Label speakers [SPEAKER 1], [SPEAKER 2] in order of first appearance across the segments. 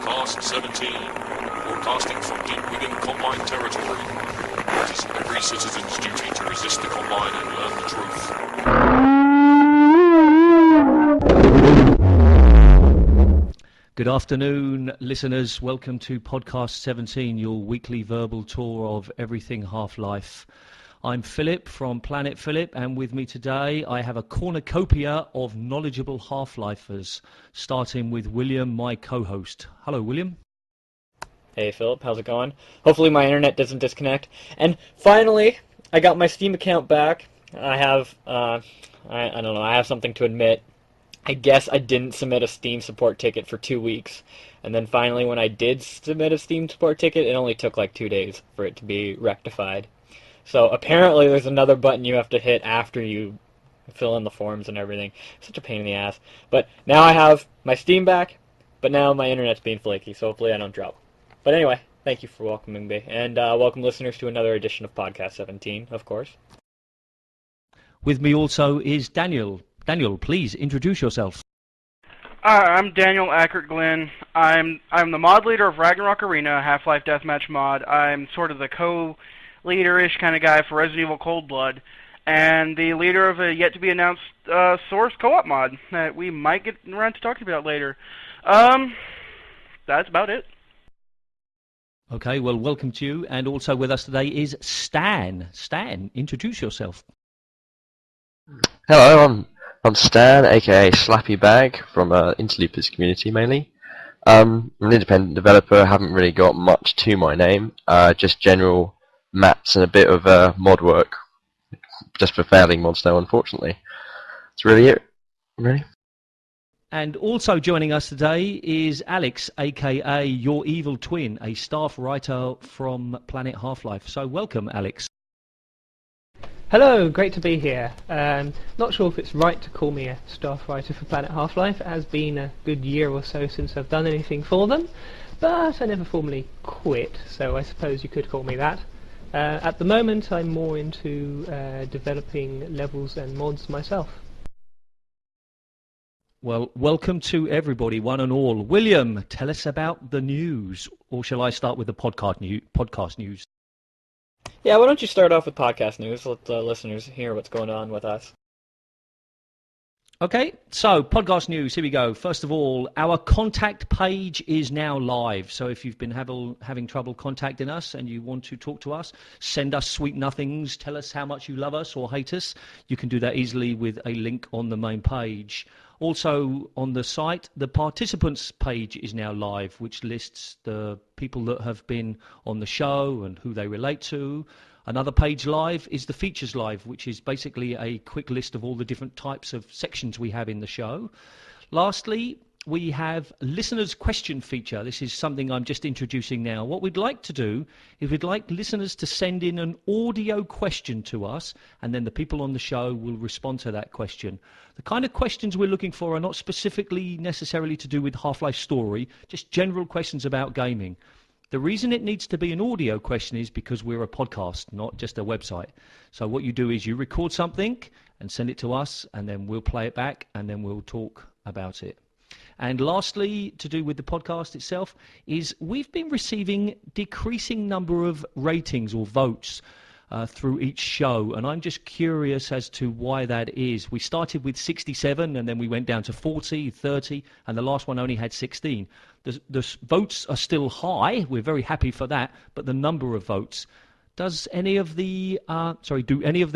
[SPEAKER 1] Podcast17, broadcasting from deep within Combine territory. It is every citizen's duty to resist the Combine and learn the truth.
[SPEAKER 2] Good afternoon, listeners. Welcome to Podcast17, your weekly verbal tour of everything Half-Life. I'm Phillip from Planetphillip, and with me today I have a cornucopia of knowledgeable Half-Lifers, starting with William, my co-host. Hello, William.
[SPEAKER 3] Hey, Phillip. How's it going? Hopefully my internet doesn't disconnect. And finally, I got my Steam account back. I have, I don't know, I have something to admit. I guess I didn't submit a Steam support ticket for 2 weeks. And then finally, when I did submit a Steam support ticket, it only took like 2 days for it to be rectified. So apparently there's another button you have to hit after you fill in the forms and everything. Such a pain in the ass. But now I have my Steam back, but now my internet's being flaky, so hopefully I don't drop. But anyway, thank you for welcoming me. And welcome listeners to another edition of Podcast17, of course.
[SPEAKER 2] With me also is Daniel. Daniel, please introduce yourself.
[SPEAKER 4] I'm Daniel Akard. I'm the mod leader of Ragnarok Arena, Half-Life Deathmatch mod. I'm sort of the co-leader-ish kind of guy for Resident Evil Cold Blood, and the leader of a yet-to-be-announced Source co-op mod that we might get around to talking about later. That's about it.
[SPEAKER 2] Okay, well, welcome to you. And also with us today is Stan. Stan, introduce yourself.
[SPEAKER 5] Hello, I'm Stan, aka Slappy Bag, from Interloopers community mainly. I'm an independent developer, haven't really got much to my name, just general maps and a bit of mod work, just for failing mods now, unfortunately. That's really it, really.
[SPEAKER 2] And also joining us today is Alex, aka Your Evil Twin, a staff writer from Planet Half-Life. So welcome, Alex.
[SPEAKER 6] Hello, great to be here. Not sure if it's right to call me a staff writer for Planet Half-Life. It has been a good year or so since I've done anything for them, but I never formally quit, so I suppose you could call me that. At the moment, I'm more into developing levels and mods myself.
[SPEAKER 2] Well, welcome to everybody, one and all. William, tell us about the news, or shall I start with the podcast news?
[SPEAKER 3] Yeah, why don't you start off with podcast news? Let the listeners hear what's going on with us.
[SPEAKER 2] Okay, so podcast news, here we go. First of all, our contact page is now live. So if you've been having trouble contacting us and you want to talk to us, send us sweet nothings, tell us how much you love us or hate us, you can do that easily with a link on the main page. Also on the site, the participants page is now live, which lists the people that have been on the show and who they relate to. Another page live is the features live, which is basically a quick list of all the different types of sections we have in the show. Lastly, we have listeners' question feature. This is something I'm just introducing now. What we'd like to do is we'd like listeners to send in an audio question to us, and then the people on the show will respond to that question. The kind of questions we're looking for are not specifically necessarily to do with Half-Life story, just general questions about gaming. The reason it needs to be an audio question is because we're a podcast, not just a website. So what you do is you record something and send it to us, and then we'll play it back, and then we'll talk about it. And lastly, to do with the podcast itself, is we've been receiving decreasing number of ratings or votes through each show, and I'm just curious as to why that is. We started with 67, and then we went down to 40, 30, and the last one only had 16. The votes are still high. We're very happy for that, but the number of votes. Do any of the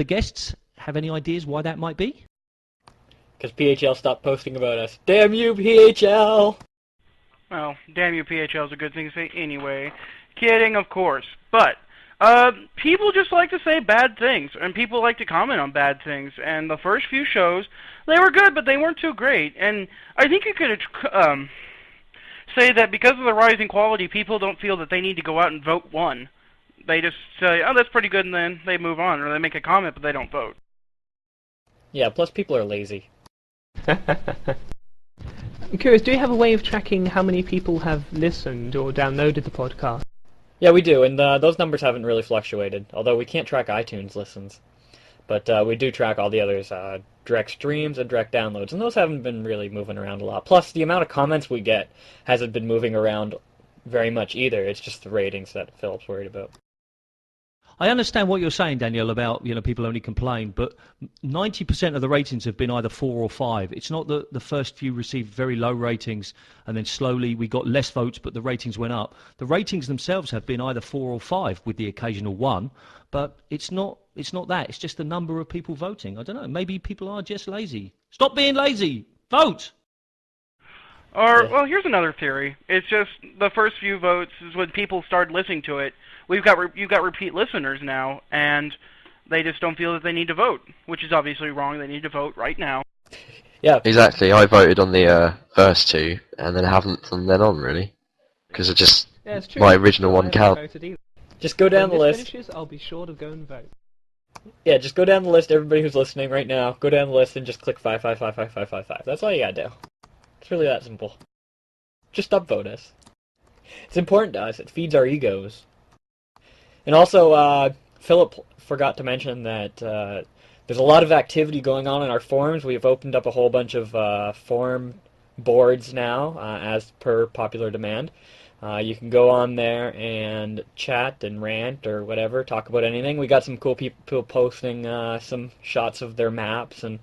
[SPEAKER 2] guests have any ideas why that might be?
[SPEAKER 3] Because PHL stopped posting about us. Damn you, PHL!
[SPEAKER 4] Well, damn you, PHL is a good thing to say anyway. Kidding, of course. But people just like to say bad things, and people like to comment on bad things. And the first few shows, they were good, but they weren't too great. And I think you could say that because of the rising quality, people don't feel that they need to go out and vote one. They just say, oh, that's pretty good, and then they move on, or they make a comment, but they don't vote.
[SPEAKER 3] Yeah, plus people are lazy.
[SPEAKER 6] I'm curious, do you have a way of tracking how many people have listened or downloaded the podcast?
[SPEAKER 3] Yeah, we do, and those numbers haven't really fluctuated, although we can't track iTunes listens. But we do track all the others, direct streams and direct downloads, and those haven't been really moving around a lot. Plus, the amount of comments we get hasn't been moving around very much either. It's just the ratings that Philip's worried about.
[SPEAKER 2] I understand what you're saying, Daniel, about people only complain, but 90% of the ratings have been either 4 or 5. It's not that the first few received very low ratings and then slowly we got less votes, but the ratings went up. The ratings themselves have been either 4 or 5 with the occasional 1, but it's not that. It's just the number of people voting. I don't know. Maybe people are just lazy. Stop being lazy. Vote.
[SPEAKER 4] Well, here's another theory. It's just the first few votes is when people start listening to it. You've got repeat listeners now, and they just don't feel that they need to vote, which is obviously wrong. They need to vote right now.
[SPEAKER 3] Yeah,
[SPEAKER 5] Exactly. I voted on the first 2, and then haven't from then on, really. Because it just...
[SPEAKER 6] Yeah, it's true.
[SPEAKER 5] My original one
[SPEAKER 6] I haven't
[SPEAKER 5] counts.
[SPEAKER 6] voted either.
[SPEAKER 3] just go down the
[SPEAKER 6] When this
[SPEAKER 3] list.
[SPEAKER 6] finishes, I'll be sure to go and vote.
[SPEAKER 3] Yeah, just go down the list. Everybody who's listening right now, go down the list and just click 5555555. That's all you gotta do. It's really that simple. Just upvote us. It's important to us. It feeds our egos. And also, Philip forgot to mention that there's a lot of activity going on in our forums. We've opened up a whole bunch of forum boards now, as per popular demand. You can go on there and chat and rant or whatever, talk about anything. We got some cool people posting some shots of their maps, and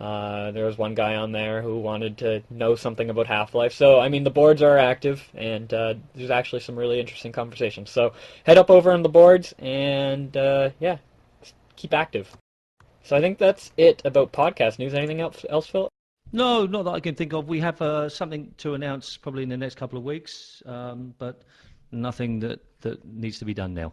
[SPEAKER 3] there was one guy on there who wanted to know something about Half-Life. So, I mean, the boards are active, and there's actually some really interesting conversations. So, head up over on the boards, and yeah, keep active. So I think that's it about podcast news. Anything else, Philip?
[SPEAKER 2] No, not that I can think of. We have something to announce probably in the next couple of weeks, but nothing that needs to be done now.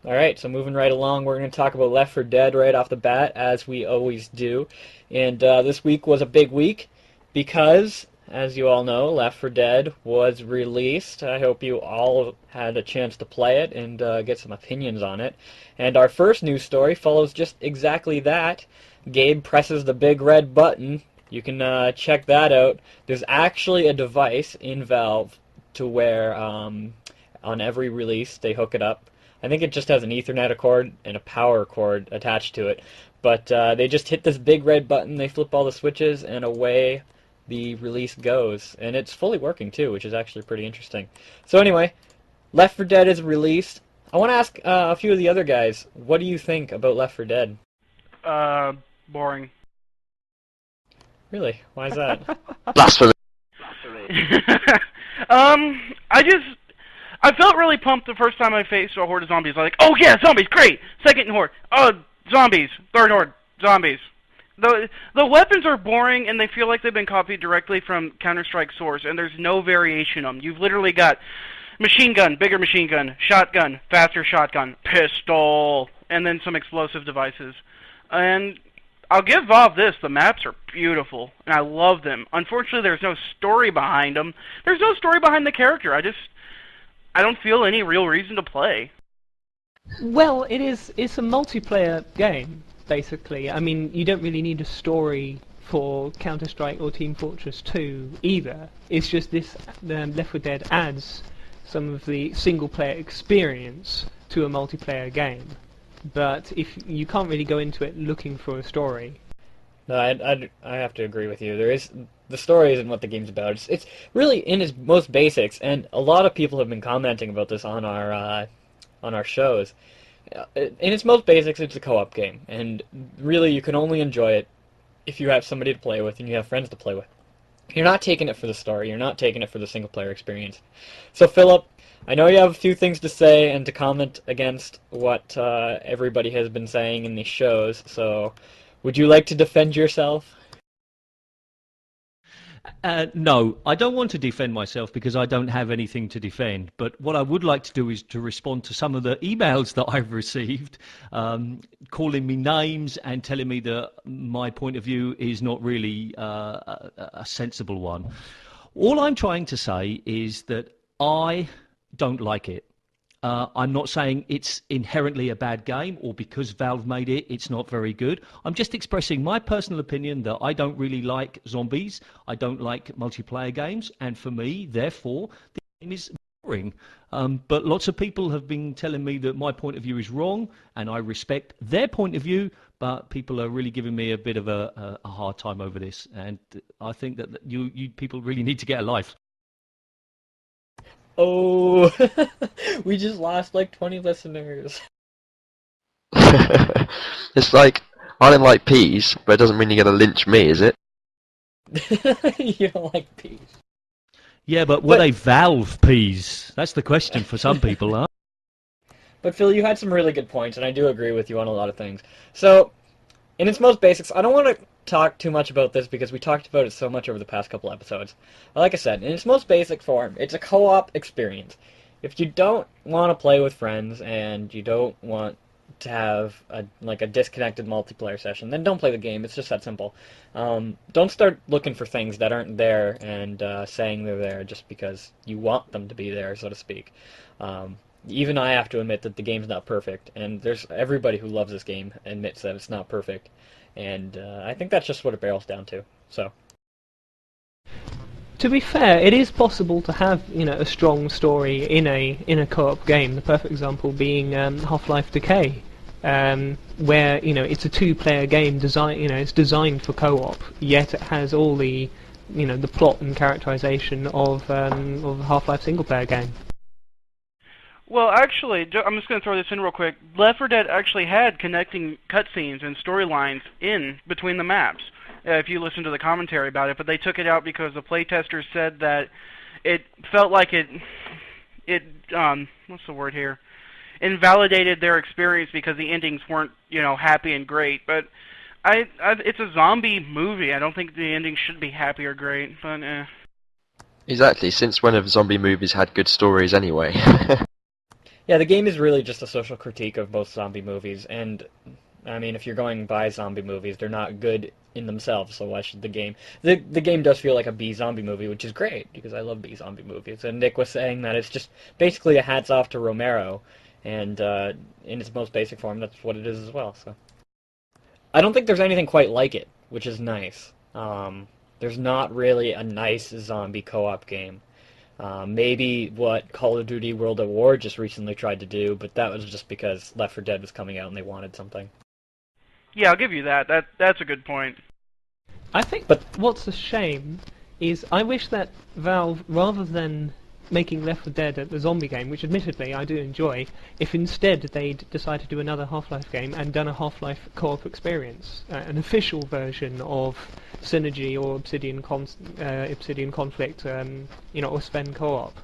[SPEAKER 3] All right, so moving right along, we're going to talk about Left 4 Dead right off the bat, as we always do. And this week was a big week because, as you all know, Left 4 Dead was released. I hope you all had a chance to play it and get some opinions on it. And our first news story follows just exactly that. Gabe presses the big red button. You can check that out. There's actually a device in Valve to where on every release they hook it up. I think it just has an Ethernet cord and a power cord attached to it. But they just hit this big red button, they flip all the switches, and away the release goes. And it's fully working too, which is actually pretty interesting. So anyway, Left 4 Dead is released. I want to ask a few of the other guys, what do you think about Left 4 Dead?
[SPEAKER 4] Boring.
[SPEAKER 3] Really? Why is that?
[SPEAKER 5] Blasphemy.
[SPEAKER 4] I felt really pumped the first time I faced a horde of zombies. I was like, oh yeah, zombies, great! Second horde, zombies. Third horde, zombies. The weapons are boring, and they feel like they've been copied directly from Counter-Strike source, and there's no variation on them. You've literally got machine gun, bigger machine gun, shotgun, faster shotgun, pistol, and then some explosive devices. And I'll give Valve this, the maps are beautiful, and I love them. Unfortunately, there's no story behind them. There's no story behind the character. I don't feel any real reason to play.
[SPEAKER 6] Well, it's a multiplayer game, basically. I mean, you don't really need a story for Counter-Strike or Team Fortress 2 either. It's just this Left 4 Dead adds some of the single-player experience to a multiplayer game. But if you can't really go into it looking for a story.
[SPEAKER 3] No, I have to agree with you. The story isn't what the game's about. It's really in its most basics, and a lot of people have been commenting about this on our shows. In its most basics, it's a co-op game, and really you can only enjoy it if you have somebody to play with and you have friends to play with. You're not taking it for the story. You're not taking it for the single-player experience. So, Philip, I know you have a few things to say and to comment against what everybody has been saying in these shows, so would you like to defend yourself?
[SPEAKER 2] No, I don't want to defend myself because I don't have anything to defend. But what I would like to do is to respond to some of the emails that I've received, calling me names and telling me that my point of view is not really a sensible one. All I'm trying to say is that I don't like it. I'm not saying it's inherently a bad game or because Valve made it, it's not very good. I'm just expressing my personal opinion that I don't really like zombies. I don't like multiplayer games. And for me, therefore, the game is boring. But lots of people have been telling me that my point of view is wrong, and I respect their point of view, but people are really giving me a bit of a hard time over this, and I think that you people really need to get a life.
[SPEAKER 3] Oh, we just lost like 20 listeners.
[SPEAKER 5] It's like, I don't like peas, but it doesn't mean you're going to lynch me, is it?
[SPEAKER 3] You don't like peas.
[SPEAKER 2] Yeah, but were they Valve peas? That's the question for some people, huh?
[SPEAKER 3] But Phil, you had some really good points, and I do agree with you on a lot of things. So, in its most basics, I don't want to talk too much about this because we talked about it so much over the past couple episodes. But like I said, in its most basic form, it's a co-op experience. If you don't want to play with friends and you don't want to have a disconnected multiplayer session, then don't play the game. It's just that simple. Don't start looking for things that aren't there and saying they're there just because you want them to be there, so to speak. Even I have to admit that the game's not perfect, and there's everybody who loves this game admits that it's not perfect, and I think that's just what it barrels down to. So.
[SPEAKER 6] To be fair, it is possible to have a strong story in a co-op game. The perfect example being Half-Life Decay, where it's a two-player game it's designed for co-op, yet it has all the the plot and characterization of a Half-Life single-player game.
[SPEAKER 4] Well, actually, I'm just going to throw this in real quick. Left 4 Dead actually had connecting cutscenes and storylines in between the maps. If you listen to the commentary about it, but they took it out because the playtesters said that it felt like it what's the word here? Invalidated their experience because the endings weren't, happy and great. But it's a zombie movie. I don't think the ending should be happy or great, but
[SPEAKER 5] Exactly, since when have zombie movies had good stories anyway?
[SPEAKER 3] Yeah, the game is really just a social critique of most zombie movies, and I mean, if you're going by zombie movies, they're not good in themselves, so why should the game... The game does feel like a B-zombie movie, which is great, because I love B-zombie movies, and Nick was saying that it's just basically a hats off to Romero, and in its most basic form, that's what it is as well, so... I don't think there's anything quite like it, which is nice. There's not really a nice zombie co-op game. Maybe what Call of Duty World at War just recently tried to do, but that was just because Left 4 Dead was coming out and they wanted something.
[SPEAKER 4] Yeah, I'll give you that. That's a good point.
[SPEAKER 6] I think what's a shame is I wish that Valve, rather than making Left 4 Dead a zombie game, which admittedly I do enjoy, if instead they'd decided to do another Half-Life game and done a Half-Life co-op experience, an official version of Synergy or Obsidian Conflict, or Sven co-op,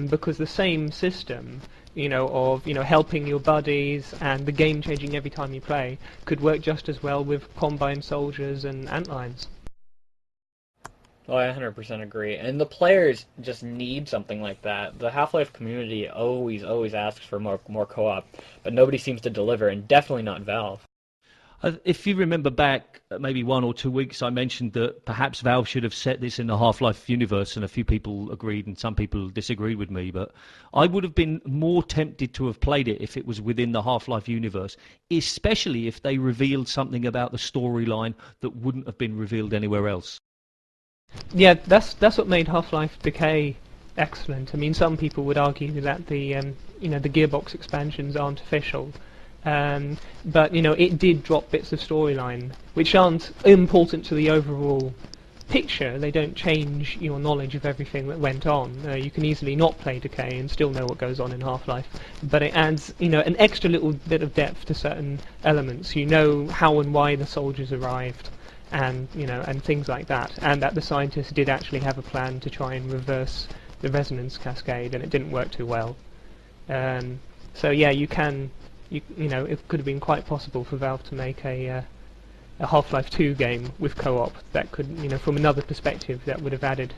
[SPEAKER 6] because the same system, of helping your buddies and the game changing every time you play could work just as well with Combine Soldiers and Antlines.
[SPEAKER 3] Oh, I 100% agree. And the players just need something like that. The Half-Life community always asks for more co-op, but nobody seems to deliver, and definitely not Valve.
[SPEAKER 2] If you remember back maybe 1 or 2 weeks, I mentioned that perhaps Valve should have set this in the Half-Life universe, and a few people agreed and some people disagreed with me, but I would have been more tempted to have played it if it was within the Half-Life universe, especially if they revealed something about the storyline that wouldn't have been revealed anywhere else.
[SPEAKER 6] Yeah, that's what made Half-Life Decay excellent. I mean, some people would argue that the Gearbox expansions aren't official, but it did drop bits of storyline which aren't important to the overall picture. They don't change your knowledge of everything that went on. You can easily not play Decay and still know what goes on in Half-Life, but it adds an extra little bit of depth to certain elements. You know how and why the soldiers arrived, and and things like that, and that the scientists did actually have a plan to try and reverse the resonance cascade, and it didn't work too well. So yeah, it could have been quite possible for Valve to make a Half-Life 2 game with co-op that could, from another perspective, that would have added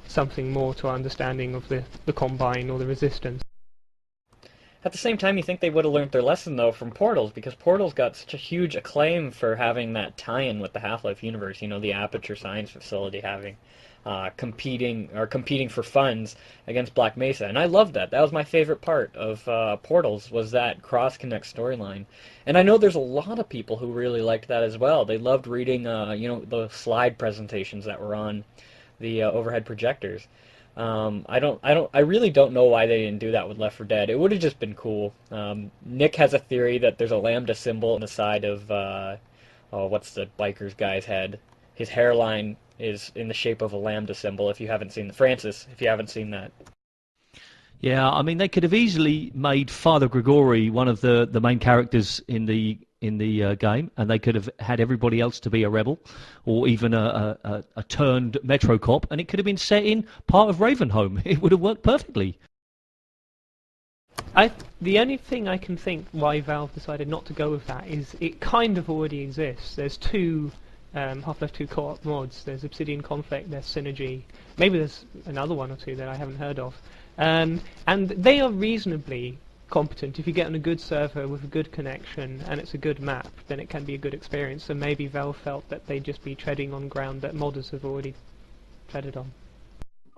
[SPEAKER 6] something more to our understanding of the Combine or the Resistance.
[SPEAKER 3] At the same time, you think they would have learned their lesson, though, from Portals, because Portals got such a huge acclaim for having that tie-in with the Half-Life universe, the Aperture Science Facility having competing for funds against Black Mesa, and I loved that. That was my favorite part of Portals, was that cross-connect storyline. And I know there's a lot of people who really liked that as well. They loved reading, the slide presentations that were on the overhead projectors. I really don't know why they didn't do that with Left 4 Dead. It would have just been cool. Nick has a theory that there's a lambda symbol on the side of, what's the biker's guy's head? His hairline is in the shape of a lambda symbol. If you haven't seen Francis, if you haven't seen that.
[SPEAKER 2] Yeah, I mean, they could have easily made Father Grigori one of the main characters in the game, and they could have had everybody else to be a rebel, or even a turned Metro cop, and it could have been set in part of Ravenholm. It would have worked perfectly.
[SPEAKER 6] The only thing I can think why Valve decided not to go with that is it kind of already exists. There's two Half-Life 2 co-op mods. There's Obsidian Conflict, there's Synergy. Maybe there's another one or two that I haven't heard of. And they are reasonably competent. If you get on a good server with a good connection and it's a good map, then it can be a good experience. So maybe Valve felt that they'd just be treading on ground that modders have already treaded on.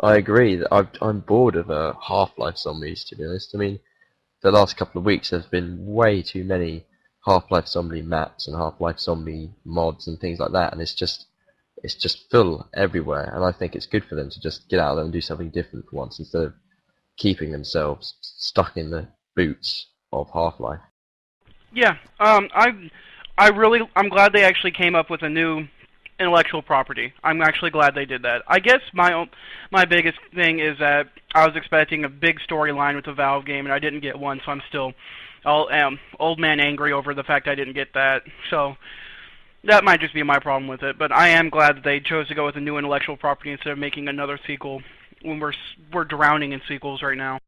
[SPEAKER 5] I agree. I'm bored of Half-Life zombies, to be honest. I mean, the last couple of weeks there's been way too many Half-Life zombie maps and Half-Life zombie mods and things like that, and it's just full everywhere. And I think it's good for them to just get out there and do something different for once, instead of keeping themselves stuck in the boots of Half-Life.
[SPEAKER 4] Yeah, I'm glad they actually came up with a new intellectual property. I'm actually glad they did that. I guess my biggest thing is that I was expecting a big storyline with the Valve game, and I didn't get one, so I'm still old man angry over the fact I didn't get that. So that might just be my problem with it. But I am glad that they chose to go with a new intellectual property instead of making another sequel, when we're drowning in sequels right now.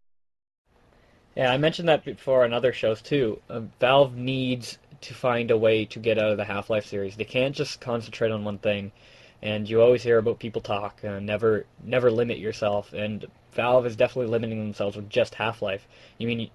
[SPEAKER 3] Yeah, I mentioned that before on other shows too. Valve needs to find a way to get out of the Half-Life series. They can't just concentrate on one thing. And you always hear about people talk, never limit yourself. And Valve is definitely limiting themselves with just Half-Life. You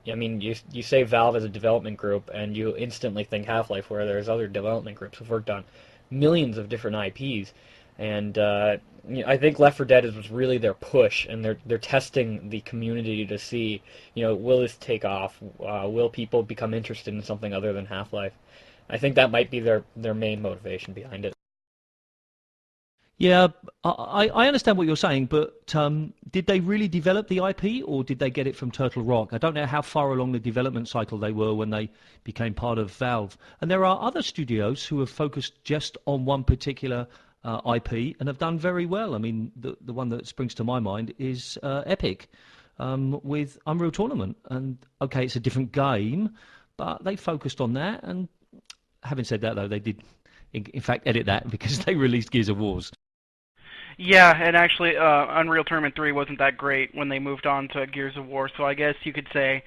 [SPEAKER 3] say Valve as a development group, and you instantly think Half-Life, where there's other development groups who've worked on millions of different IPs. And I think Left 4 Dead was really their push, and they're testing the community to see, will this take off? Will people become interested in something other than Half-Life? I think that might be their main motivation behind it.
[SPEAKER 2] Yeah, I understand what you're saying, but did they really develop the IP, or did they get it from Turtle Rock? I don't know how far along the development cycle they were when they became part of Valve. And there are other studios who have focused just on one particular IP and have done very well. I mean, the one that springs to my mind is Epic with Unreal Tournament. And okay, it's a different game, but they focused on that. And having said that, though, they did, in fact, edit that because they released Gears of Wars.
[SPEAKER 4] Yeah, and actually, Unreal Tournament 3 wasn't that great when they moved on to Gears of War, so I guess you could say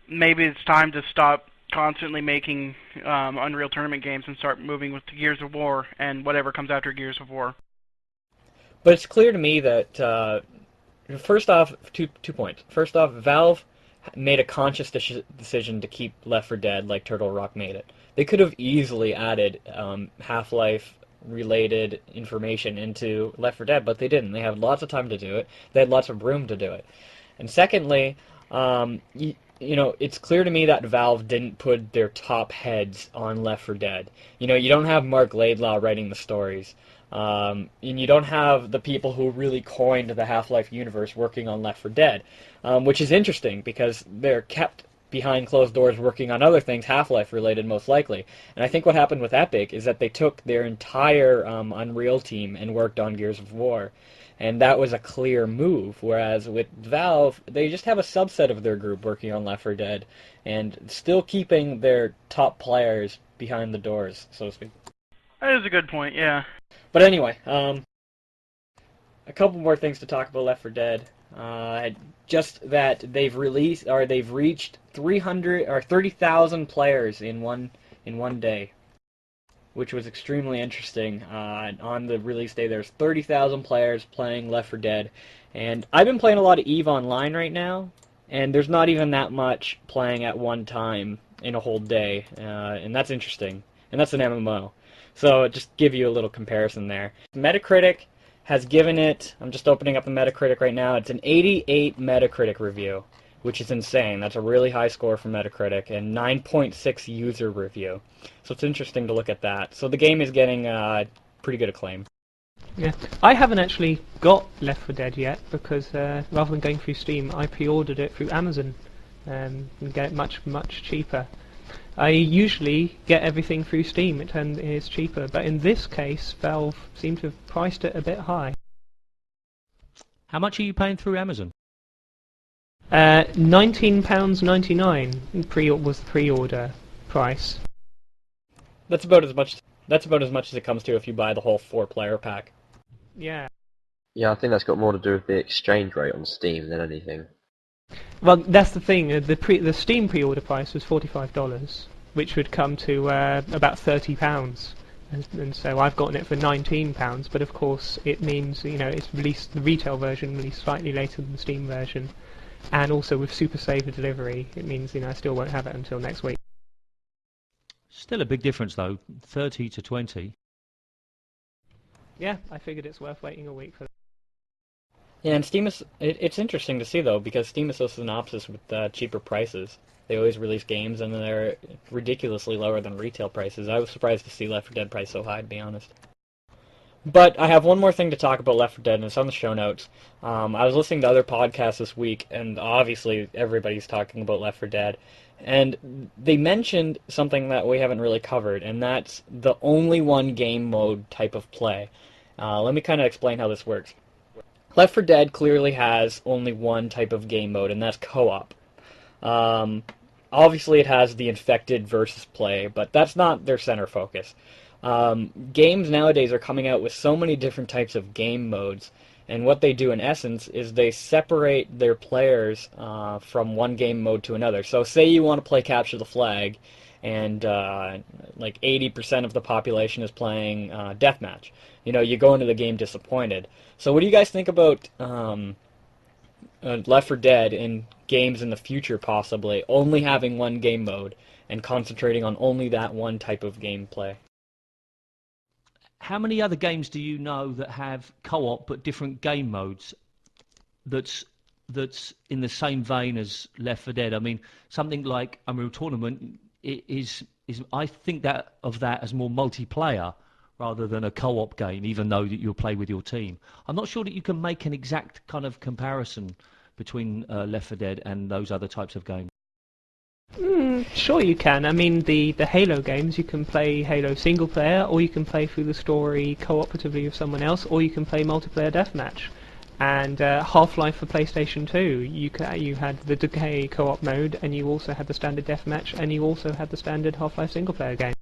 [SPEAKER 4] maybe it's time to stop constantly making Unreal Tournament games and start moving with Gears of War and whatever comes after Gears of War.
[SPEAKER 3] But it's clear to me that, first off, two points. First off, Valve made a conscious decision to keep Left 4 Dead like Turtle Rock made it. They could have easily added Half-Life related information into Left 4 Dead, but they didn't. They had lots of time to do it. They had lots of room to do it. And secondly, it's clear to me that Valve didn't put their top heads on Left 4 Dead. You don't have Mark Laidlaw writing the stories. And you don't have the people who really coined the Half-Life universe working on Left 4 Dead, which is interesting because they're kept behind closed doors working on other things, Half-Life related most likely. And I think what happened with Epic is that they took their entire Unreal team and worked on Gears of War. And that was a clear move, whereas with Valve, they just have a subset of their group working on Left 4 Dead and still keeping their top players behind the doors, so to speak.
[SPEAKER 4] That is a good point, yeah.
[SPEAKER 3] But anyway, a couple more things to talk about Left 4 Dead. Just that they've reached 30,000 players in one day, which was extremely interesting. On the release day, there's 30,000 players playing Left 4 Dead, and I've been playing a lot of EVE Online right now, and there's not even that much playing at one time in a whole day, and that's interesting, and that's an MMO. So just give you a little comparison there. Metacritic has given it, I'm just opening up the Metacritic right now, it's an 88 Metacritic review, which is insane. That's a really high score for Metacritic, and 9.6 user review. So it's interesting to look at that. So the game is getting pretty good acclaim.
[SPEAKER 6] Yeah, I haven't actually got Left 4 Dead yet because rather than going through Steam, I pre-ordered it through Amazon and get it much cheaper. I usually get everything through Steam; it is cheaper, but in this case, Valve seemed to have priced it a bit high.
[SPEAKER 2] How much are you paying through Amazon?
[SPEAKER 6] £19.99 was the pre-order price.
[SPEAKER 3] That's about as much. That's about as much as it comes to if you buy the whole 4-player pack.
[SPEAKER 6] Yeah.
[SPEAKER 5] Yeah, I think that's got more to do with the exchange rate on Steam than anything.
[SPEAKER 6] Well, that's the thing. The Steam pre-order price was $45, which would come to about £30, and so I've gotten it for £19. But of course, it means it's released, the retail version released slightly later than the Steam version, and also with Super Saver delivery, it means I still won't have it until next week.
[SPEAKER 2] Still a big difference though, 30 to 20.
[SPEAKER 6] Yeah, I figured it's worth waiting a week for.
[SPEAKER 3] Yeah, and Steam is. It's interesting to see though because Steam is so synopsis with cheaper prices. They always release games and they're ridiculously lower than retail prices. I was surprised to see Left 4 Dead price so high, to be honest. But I have one more thing to talk about Left 4 Dead, and it's on the show notes. I was listening to other podcasts this week, and obviously everybody's talking about Left 4 Dead. And they mentioned something that we haven't really covered, and that's the only one game mode type of play. Let me kind of explain how this works. Left 4 Dead clearly has only one type of game mode, and that's co-op. Obviously it has the infected versus play, but that's not their center focus. Games nowadays are coming out with so many different types of game modes, and what they do in essence is they separate their players from one game mode to another. So say you want to play Capture the Flag, and like 80% of the population is playing Deathmatch. You go into the game disappointed. So what do you guys think about Left 4 Dead in games in the future possibly only having one game mode and concentrating on only that one type of gameplay?
[SPEAKER 2] How many other games do you know that have co-op but different game modes that's in the same vein as Left 4 Dead? I mean, something like Unreal Tournament is I think that as more multiplayer rather than a co-op game, even though that you'll play with your team. I'm not sure that you can make an exact kind of comparison between Left 4 Dead and those other types of games.
[SPEAKER 6] Sure you can. I mean, the Halo games, you can play Halo single player, or you can play through the story cooperatively with someone else, or you can play multiplayer deathmatch. And Half-Life for PlayStation 2, you had the Decay co-op mode, and you also had the standard deathmatch, and you also had the standard Half-Life single player game.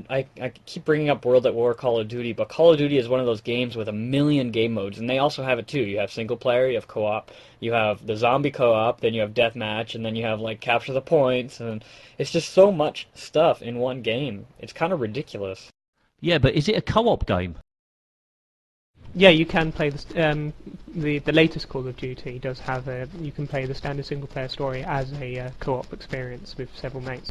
[SPEAKER 3] I keep bringing up World at War, Call of Duty, but Call of Duty is one of those games with a million game modes, and they also have it too. You have single player, you have co-op, you have the zombie co-op, then you have deathmatch, and then you have like capture the points, and it's just so much stuff in one game. It's kind of ridiculous.
[SPEAKER 2] Yeah, but is it a co-op game?
[SPEAKER 6] Yeah, you can play the latest Call of Duty does have you can play the standard single player story as a co-op experience with several mates.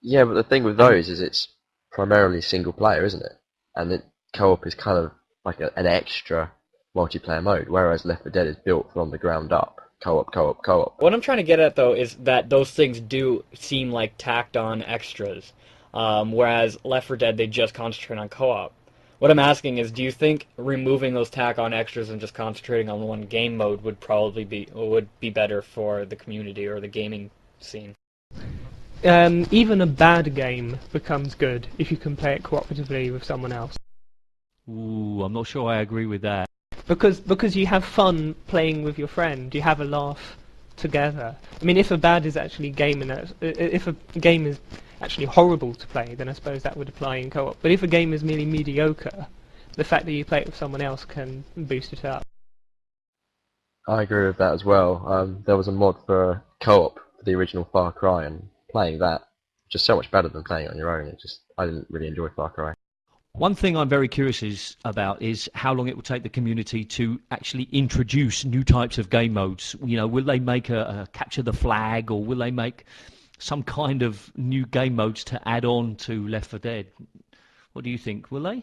[SPEAKER 5] Yeah, but the thing with those is it's primarily single player, isn't it? And co-op is kind of like an extra multiplayer mode, whereas Left 4 Dead is built from the ground up. Co-op, co-op, co-op.
[SPEAKER 3] What I'm trying to get at, though, is that those things do seem like tacked-on extras, whereas Left 4 Dead, they just concentrate on co-op. What I'm asking is, do you think removing those tack-on extras and just concentrating on one game mode would be better for the community or the gaming scene?
[SPEAKER 6] Even a bad game becomes good if you can play it cooperatively with someone else.
[SPEAKER 2] Ooh, I'm not sure I agree with that.
[SPEAKER 6] Because you have fun playing with your friend, you have a laugh together. I mean, if a bad is actually if a game is actually horrible to play, then I suppose that would apply in co-op. But if a game is merely mediocre, the fact that you play it with someone else can boost it up.
[SPEAKER 5] I agree with that as well. There was a mod for co-op for the original Far Cry, and playing that just so much better than playing it on your own. I didn't really enjoy Far Cry.
[SPEAKER 2] One thing I'm very curious about is how long it will take the community to actually introduce new types of game modes. Will they make a capture the flag, or will they make some kind of new game modes to add on to Left 4 Dead? What do you think? Will they?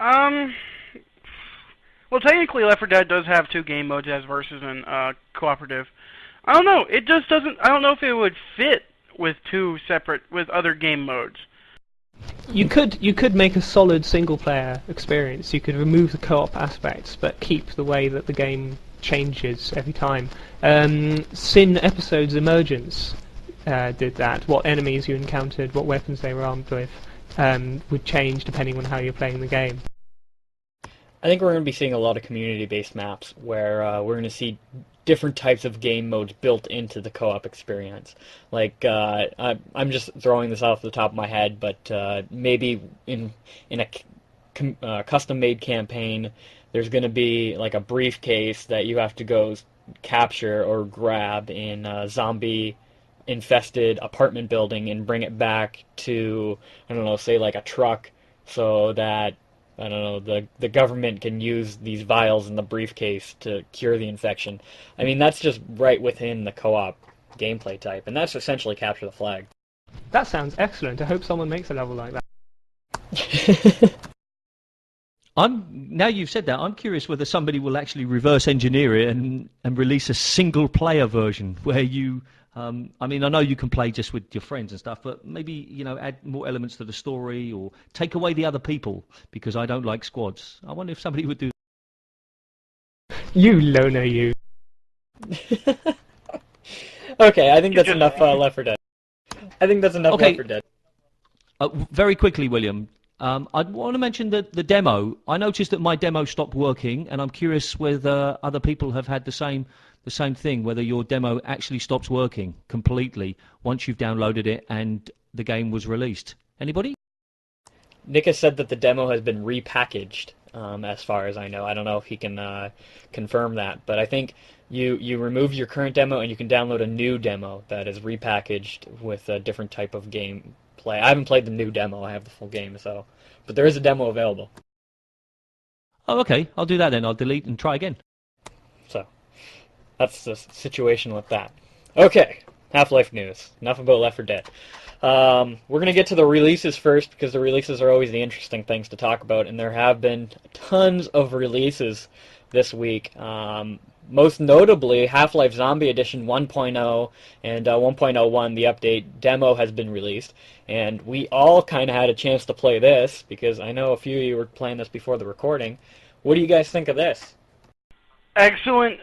[SPEAKER 4] Well, technically, Left 4 Dead does have two game modes as versus and cooperative. I don't know. It just doesn't. I don't know if it would fit with with other game modes.
[SPEAKER 6] You could make a solid single-player experience. You could remove the co-op aspects, but keep the way that the game changes every time. Sin Episodes Emergence did that. What enemies you encountered, what weapons they were armed with, would change depending on how you're playing the game.
[SPEAKER 3] I think we're going to be seeing a lot of community-based maps where we're going to see different types of game modes built into the co-op experience. Like, I'm just throwing this off the top of my head, but maybe in a custom-made campaign, there's going to be like a briefcase that you have to go capture or grab in a zombie-infested apartment building and bring it back to, I don't know, say like a truck, so that, I don't know, the government can use these vials in the briefcase to cure the infection. I mean, that's just right within the co-op gameplay type, and that's essentially capture the flag.
[SPEAKER 6] That sounds excellent. I hope someone makes a level like that.
[SPEAKER 2] Now you've said that, I'm curious whether somebody will actually reverse engineer it and release a single player version where you, I mean, I know you can play just with your friends and stuff, but maybe, you know, add more elements to the story or take away the other people, because I don't like squads. I wonder if somebody would do that.
[SPEAKER 6] You loner, you.
[SPEAKER 3] Okay, I think that's enough Left 4 Dead. I think that's enough
[SPEAKER 2] Okay.
[SPEAKER 3] Left 4 Dead.
[SPEAKER 2] Very quickly, William, I want to mention the demo. I noticed that my demo stopped working, and I'm curious whether other people have had the same thing, whether your demo actually stops working completely once you've downloaded it and the game was released. Anybody?
[SPEAKER 3] Nick has said that the demo has been repackaged, as far as I know. I don't know if he can confirm that, but I think you remove your current demo and you can download a new demo that is repackaged with a different type of gameplay. I haven't played the new demo. I have the full game, but there is a demo available.
[SPEAKER 2] Oh, okay. I'll do that then. I'll delete and try again.
[SPEAKER 3] So that's the situation with that. Okay, Half-Life news. Enough about Left 4 Dead. We're going to get to the releases first, because the releases are always the interesting things to talk about, and there have been tons of releases this week. Most notably, Half-Life Zombie Edition 1.0 and 1.01, the update demo, has been released. And we all kind of had a chance to play this, because I know a few of you were playing this before the recording. What do you guys think of this?
[SPEAKER 4] Excellent,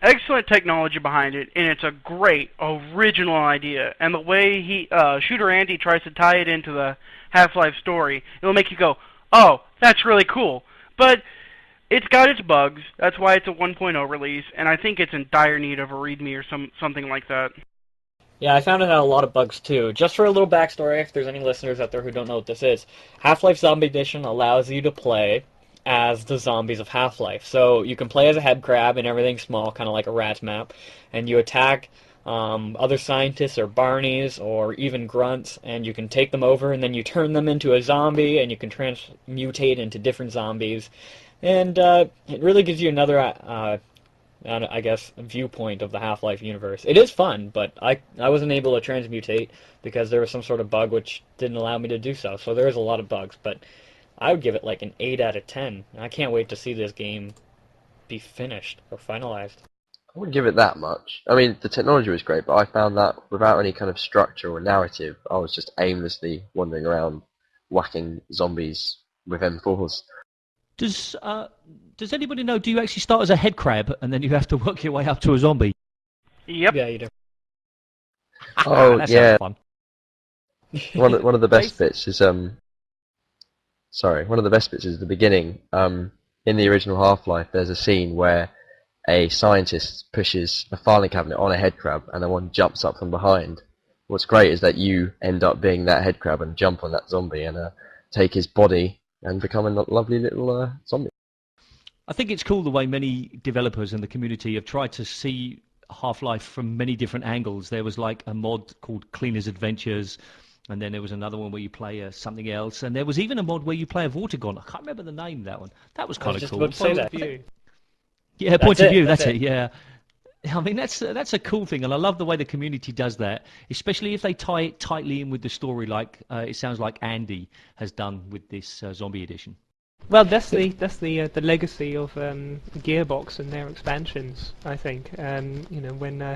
[SPEAKER 4] excellent technology behind it, and it's a great original idea. And the way Shooter Andy tries to tie it into the Half-Life story, it'll make you go, "Oh, that's really cool." But it's got its bugs. That's why it's a 1.0 release, and I think it's in dire need of a README or something like that.
[SPEAKER 3] Yeah, I found it had a lot of bugs too. Just for a little backstory, if there's any listeners out there who don't know what this is, Half-Life Zombie Edition allows you to play as the zombies of Half-Life. So you can play as a head crab and everything's small, kind of like a rat map, and you attack other scientists or Barneys or even grunts, and you can take them over and then you turn them into a zombie and you can transmutate into different zombies. And it really gives you another, I guess, viewpoint of the Half-Life universe. It is fun, but I wasn't able to transmutate because there was some sort of bug which didn't allow me to do so. So there is a lot of bugs, but I would give it like an 8 out of 10. I can't wait to see this game be finished or finalized.
[SPEAKER 5] I wouldn't give it that much. I mean, the technology was great, but I found that without any kind of structure or narrative, I was just aimlessly wandering around whacking zombies with M4s.
[SPEAKER 2] Does anybody know, do you actually start as a head crab and then you have to work your way up to a zombie?
[SPEAKER 4] Yep.
[SPEAKER 3] Yeah, you do.
[SPEAKER 5] Oh,
[SPEAKER 2] that
[SPEAKER 5] yeah.
[SPEAKER 2] sounds fun.
[SPEAKER 5] One of the best bits is one of the best bits is the beginning. In the original Half-Life, there's a scene where a scientist pushes a filing cabinet on a head crab, and then one jumps up from behind. What's great is that you end up being that head crab and jump on that zombie and take his body and become a lovely little zombie.
[SPEAKER 2] I think it's cool the way many developers in the community have tried to see Half-Life from many different angles. There was like a mod called Cleaner's Adventures, and then there was another one where you play something else, and there was even a mod where you play a Vortigon. I can't remember the name of that one. That was kind of cool.
[SPEAKER 3] About to say that.
[SPEAKER 2] Yeah, point of view. That's
[SPEAKER 3] it.
[SPEAKER 2] it. Yeah. I mean, that's a cool thing, and I love the way the community does that, especially if they tie it tightly in with the story, like it sounds like Andy has done with this Zombie Edition.
[SPEAKER 6] Well, that's the legacy of Gearbox and their expansions. I think when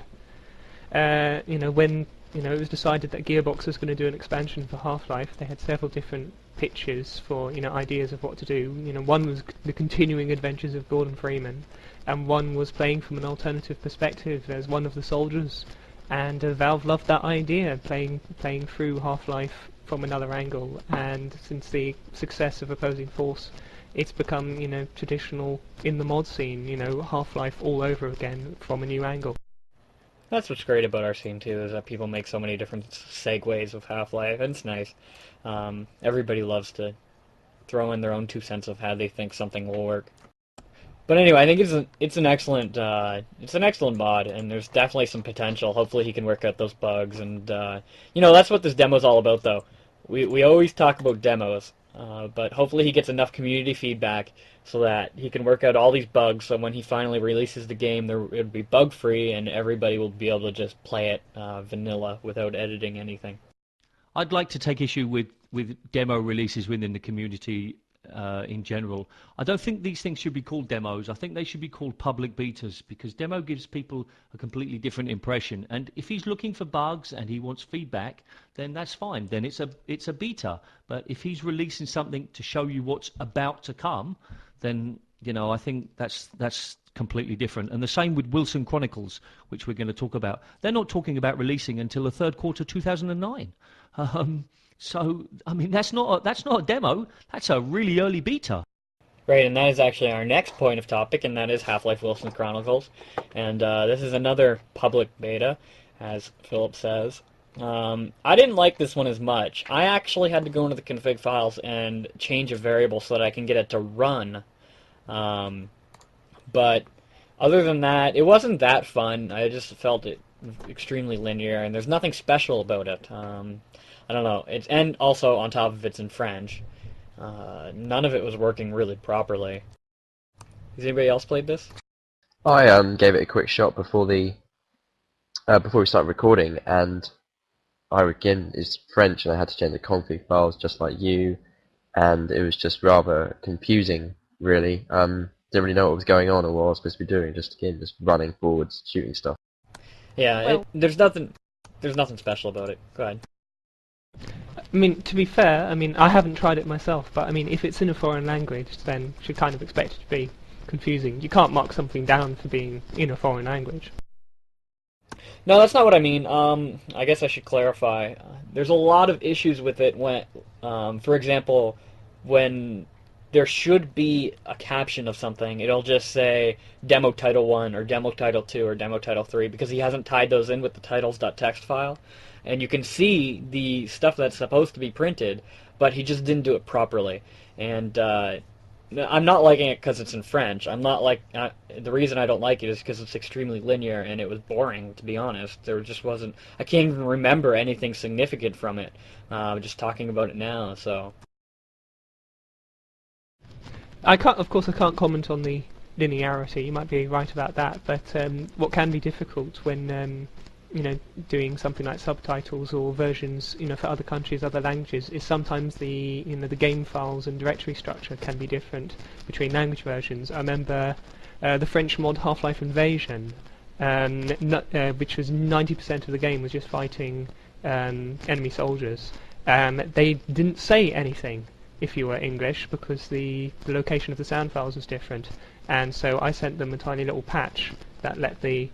[SPEAKER 6] it was decided that Gearbox was going to do an expansion for Half-Life. They had several different pitches for, ideas of what to do. One was the continuing adventures of Gordon Freeman, and one was playing from an alternative perspective as one of the soldiers. And Valve loved that idea, playing through Half-Life from another angle. And since the success of Opposing Force, it's become, traditional in the mod scene, Half-Life all over again from a new angle.
[SPEAKER 3] That's what's great about our scene too, is that people make so many different segues of Half-Life, and it's nice. Everybody loves to throw in their own 2 cents of how they think something will work. But anyway, I think it's an excellent mod, and there's definitely some potential. Hopefully, he can work out those bugs, and that's what this demo's all about, though. We always talk about demos, but hopefully he gets enough community feedback so that he can work out all these bugs. So when he finally releases the game, it'll be bug free, and everybody will be able to just play it vanilla without editing anything.
[SPEAKER 2] I'd like to take issue with demo releases within the community in general. I don't think these things should be called demos. I think they should be called public betas, because demo gives people a completely different impression. And if he's looking for bugs and he wants feedback, then that's fine. Then it's a beta. But if he's releasing something to show you what's about to come, then I think that's completely different. And the same with Wilson Chronicles, which we're going to talk about. They're not talking about releasing until the third quarter 2009. So, I mean, that's not a demo. That's a really early beta.
[SPEAKER 3] Right, and that is actually our next point of topic, and that is Half-Life Wilson Chronicles. And this is another public beta, as Phillip says. I didn't like this one as much. I actually had to go into the config files and change a variable so that I can get it to run. But other than that, it wasn't that fun. I just felt it extremely linear, and there's nothing special about it. I don't know. And also, on top of it's in French. None of it was working really properly. Has anybody else played this?
[SPEAKER 5] I gave it a quick shot before we started recording, and it's French, and I had to change the config files just like you, and it was just rather confusing, really. Didn't really know what was going on or what I was supposed to be doing. Just running forwards, shooting stuff.
[SPEAKER 3] Yeah,
[SPEAKER 6] Well,
[SPEAKER 3] there's nothing special about it. Go ahead.
[SPEAKER 6] I mean, to be fair, I haven't tried it myself, but if it's in a foreign language, then you should kind of expect it to be confusing. You can't mark something down for being in a foreign language.
[SPEAKER 3] No, that's not what I mean. I guess I should clarify. There's a lot of issues with it when, for example, when there should be a caption of something, it'll just say Demo Title 1 or Demo Title 2 or Demo Title 3 because he hasn't tied those in with the titles.txt file. And you can see the stuff that's supposed to be printed, but he just didn't do it properly. And I'm not liking it because it's in French. I'm not the reason I don't like it is because it's extremely linear and it was boring, to be honest. There just wasn't. I can't even remember anything significant from it. Just talking about it now, so.
[SPEAKER 6] Of course, I can't comment on the linearity. You might be right about that, but what can be difficult when doing something like subtitles or versions, for other countries, other languages, is sometimes the game files and directory structure can be different between language versions. I remember the French mod Half-Life Invasion, which was 90% of the game was just fighting enemy soldiers. They didn't say anything if you were English because the location of the sound files was different, and so I sent them a tiny little patch that let the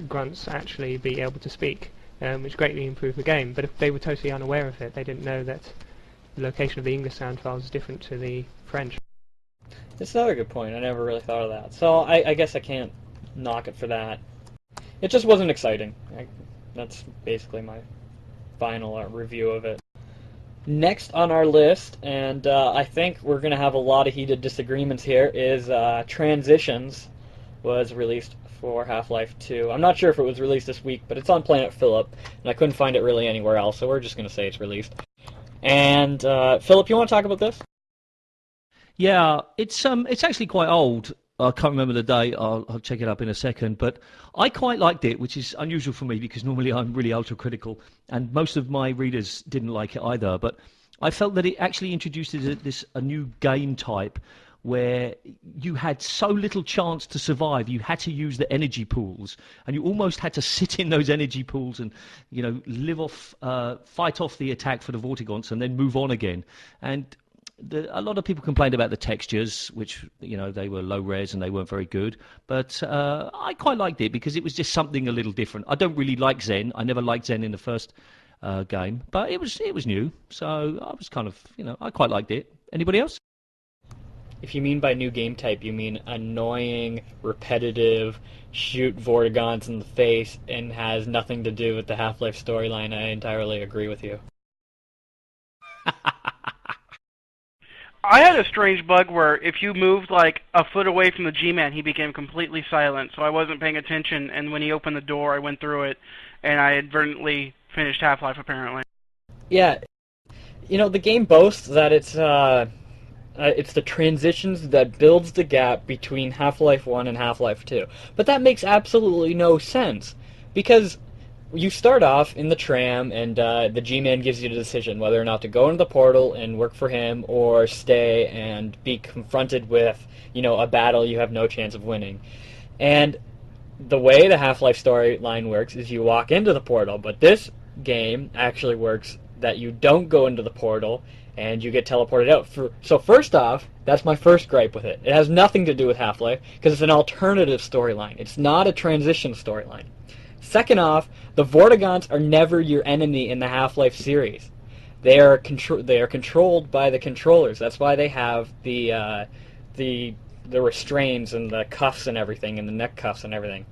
[SPEAKER 6] grunts actually be able to speak, which greatly improved the game. But if they were totally unaware of it, they didn't know that the location of the English sound files is different to the French.
[SPEAKER 3] That's another good point. I never really thought of that. So I guess I can't knock it for that. It just wasn't exciting. That's basically my final review of it. Next on our list, and I think we're going to have a lot of heated disagreements here, is Transitions was released for Half-Life 2. I'm not sure if it was released this week, but it's on Planetphillip, and I couldn't find it really anywhere else, so we're just going to say it's released. And Phillip, you want to talk about this?
[SPEAKER 2] Yeah, it's actually quite old. I can't remember the date. I'll check it up in a second. But I quite liked it, which is unusual for me because normally I'm really ultra-critical, and most of my readers didn't like it either. But I felt that it actually introduced a new game type, where you had so little chance to survive. You had to use the energy pools, and you almost had to sit in those energy pools and, fight off the attack for the Vortigaunts and then move on again. And a lot of people complained about the textures, which, they were low res and they weren't very good. But I quite liked it because it was just something a little different. I don't really like Zen. I never liked Zen in the first game, but it was new. So I was kind of, I quite liked it. Anybody else?
[SPEAKER 3] If you mean by new game type, you mean annoying, repetitive, shoot Vortigaunts in the face, and has nothing to do with the Half-Life storyline, I entirely agree with you.
[SPEAKER 4] I had a strange bug where if you moved like a foot away from the G-Man, he became completely silent, so I wasn't paying attention, and when he opened the door, I went through it, and I inadvertently finished Half-Life, apparently.
[SPEAKER 3] Yeah, the game boasts that it's the Transistions that builds the gap between Half-Life 1 and Half-Life 2. But that makes absolutely no sense, because you start off in the tram, and the G-Man gives you the decision whether or not to go into the portal and work for him, or stay and be confronted with, a battle you have no chance of winning. And the way the Half-Life storyline works is you walk into the portal, but this game actually works that you don't go into the portal, and you get teleported out. So first off, that's my first gripe with it. It has nothing to do with Half-Life, because it's an alternative storyline. It's not a transition storyline. Second off, the Vortigaunts are never your enemy in the Half-Life series. They are controlled by the controllers. That's why they have the restraints and the cuffs and everything, and the neck cuffs and everything.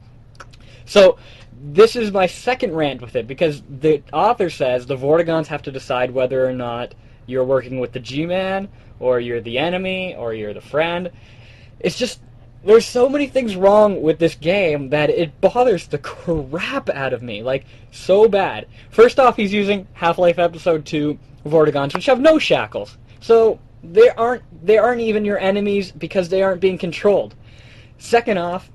[SPEAKER 3] So this is my second rant with it, because the author says the Vortigaunts have to decide whether or not you're working with the G-Man, or you're the enemy, or you're the friend. It's just, there's so many things wrong with this game that it bothers the crap out of me, like, so bad. First off, he's using Half-Life Episode 2 Vortigaunts, which have no shackles. So they aren't even your enemies because they aren't being controlled. Second off,